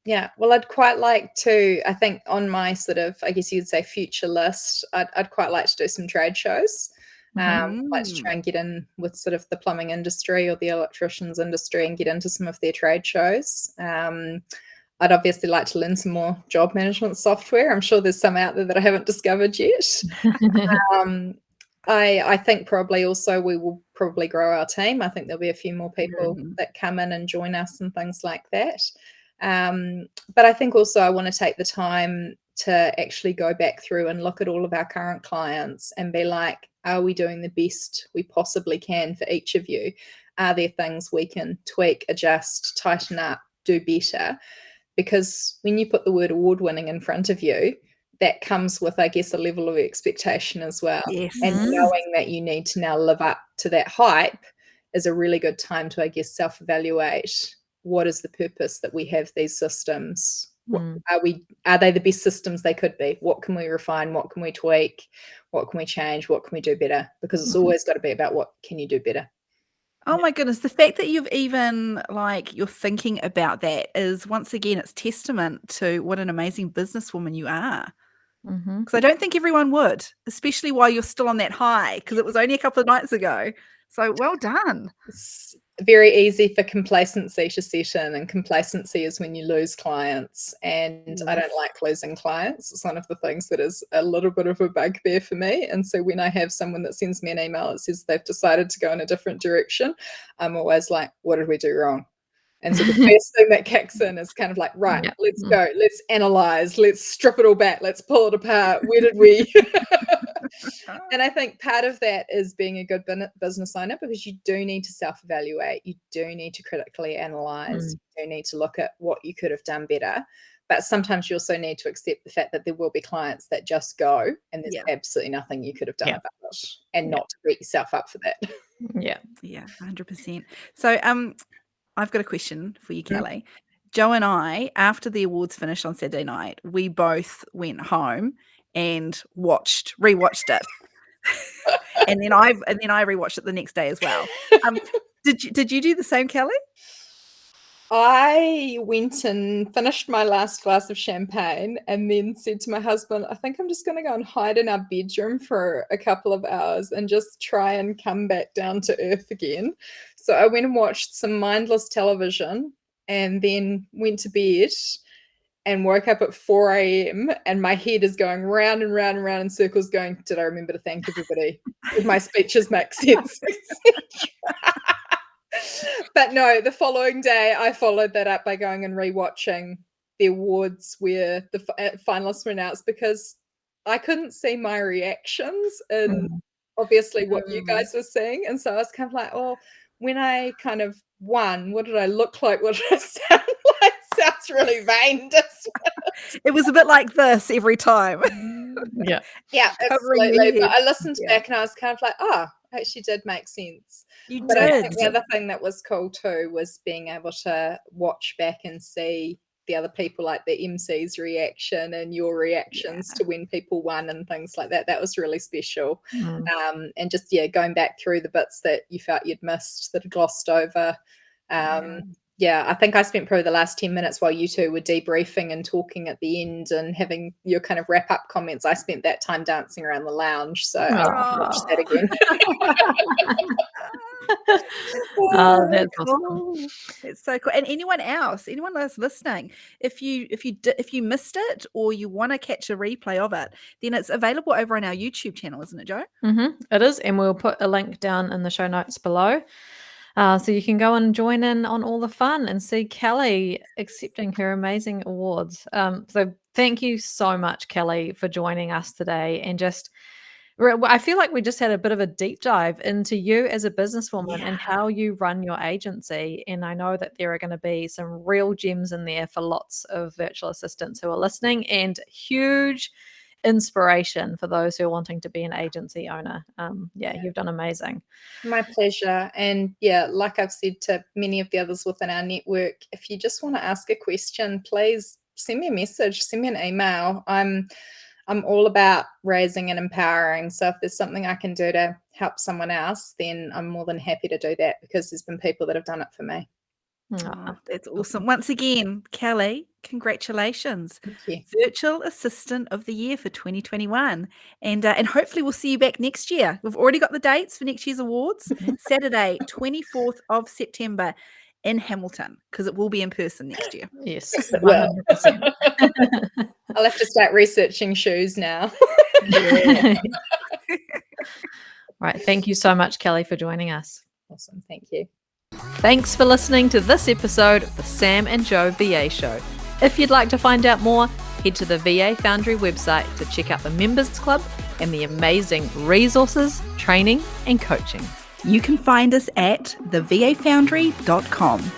Yeah. Well, I'd quite like to, I think on my sort of, I guess you'd say future list, I'd quite like to do some trade shows. Like to try and get in with sort of the plumbing industry or the electricians industry and get into some of their trade shows. I'd obviously like to learn some more job management software. I'm sure there's some out there that I haven't discovered yet. I think probably also we will probably grow our team. I think there'll be a few more people that come in and join us and things like that. But I think also I want to take the time to actually go back through and look at all of our current clients and be like, are we doing the best we possibly can for each of you? Are there things we can tweak, adjust, tighten up, do better? Because when you put the word award-winning in front of you, that comes with, I guess, a level of expectation as well. Yes. And knowing that you need to now live up to that hype is a really good time to, I guess, self-evaluate. What is the purpose that we have these systems? Are they the best systems they could be? What can we refine? What can we tweak? What can we change? What can we do better? Because it's always got to be about what can you do better. Oh my goodness, the fact that you've even you're thinking about that is, once again, it's testament to what an amazing businesswoman you are. Because I don't think everyone would, especially while you're still on that high, because it was only a couple of nights ago. So well done. It's very easy for complacency to set in, and complacency is when you lose clients, and I don't like losing clients. It's one of the things that is a little bit of a bugbear for me. And so when I have someone that sends me an email that says they've decided to go in a different direction, I'm always like, what did we do wrong? And so the first thing that kicks in is kind of like, right, let's go, let's analyze, let's strip it all back, let's pull it apart. Where did we? And I think part of that is being a good business owner, because you do need to self-evaluate. You do need to critically analyze. You do need to look at what you could have done better. But sometimes you also need to accept the fact that there will be clients that just go and there's absolutely nothing you could have done about it, and not to beat yourself up for that. Yeah, 100%. So I've got a question for you, Kellie. Jo and I, after the awards finished on Saturday night, we both went home and rewatched it. and then I rewatched it the next day as well. Did you do the same, Kellie? I went and finished my last glass of champagne and then said to my husband, I think I'm just going to go and hide in our bedroom for a couple of hours and just try and come back down to earth again. So I went and watched some mindless television and then went to bed and woke up at 4 a.m. and my head is going round and round and round in circles going, did I remember to thank everybody? Did my speeches make sense? But no, the following day I followed that up by going and rewatching the awards where the finalists were announced, because I couldn't see my reactions in obviously what you guys were seeing. And so I was kind of like, oh, when I kind of won, what did I look like? What did I sound like? Sounds really vain. It was a bit like this every time. Yeah, absolutely. But I listened back and I was kind of like, oh, actually did make sense. But I think the other thing that was cool too was being able to watch back and see the other people, like the MC's reaction and your reactions to when people won and things like that. That was really special. And just going back through the bits that you felt you'd missed, that had glossed over. I think I spent probably the last 10 minutes while you two were debriefing and talking at the end and having your kind of wrap up comments. I spent that time dancing around the lounge. So I'll watch that again. Oh, that's awesome. It's so cool. And anyone that's listening, if you missed it or you want to catch a replay of it, then it's available over on our YouTube channel, isn't it, Jo? It is, and we'll put a link down in the show notes below. So you can go and join in on all the fun and see Kellie accepting her amazing awards. So thank you so much, Kellie, for joining us today. And I feel like we just had a bit of a deep dive into you as a businesswoman and how you run your agency. And I know that there are going to be some real gems in there for lots of virtual assistants who are listening, and huge inspiration for those who are wanting to be an agency owner. You've done amazing. My pleasure. And like I've said to many of the others within our network, if you just want to ask a question, please send me a message, send me an email. I'm all about raising and empowering. So if there's something I can do to help someone else, then I'm more than happy to do that, because there's been people that have done it for me. Oh, that's awesome. Once again, Kellie, congratulations. Thank you. Virtual Assistant of the Year for 2021. And hopefully we'll see you back next year. We've already got the dates for next year's awards. Saturday, 24th of September in Hamilton, because it will be in person next year. Yes, 100%. I'll have to start researching shoes now. Right. Thank you so much, Kellie, for joining us. Awesome. Thank you. Thanks for listening to this episode of the Sam and Jo VA Show. If you'd like to find out more, head to the VA Foundry website to check out the Members Club and the amazing resources, training and coaching. You can find us at thevafoundry.com.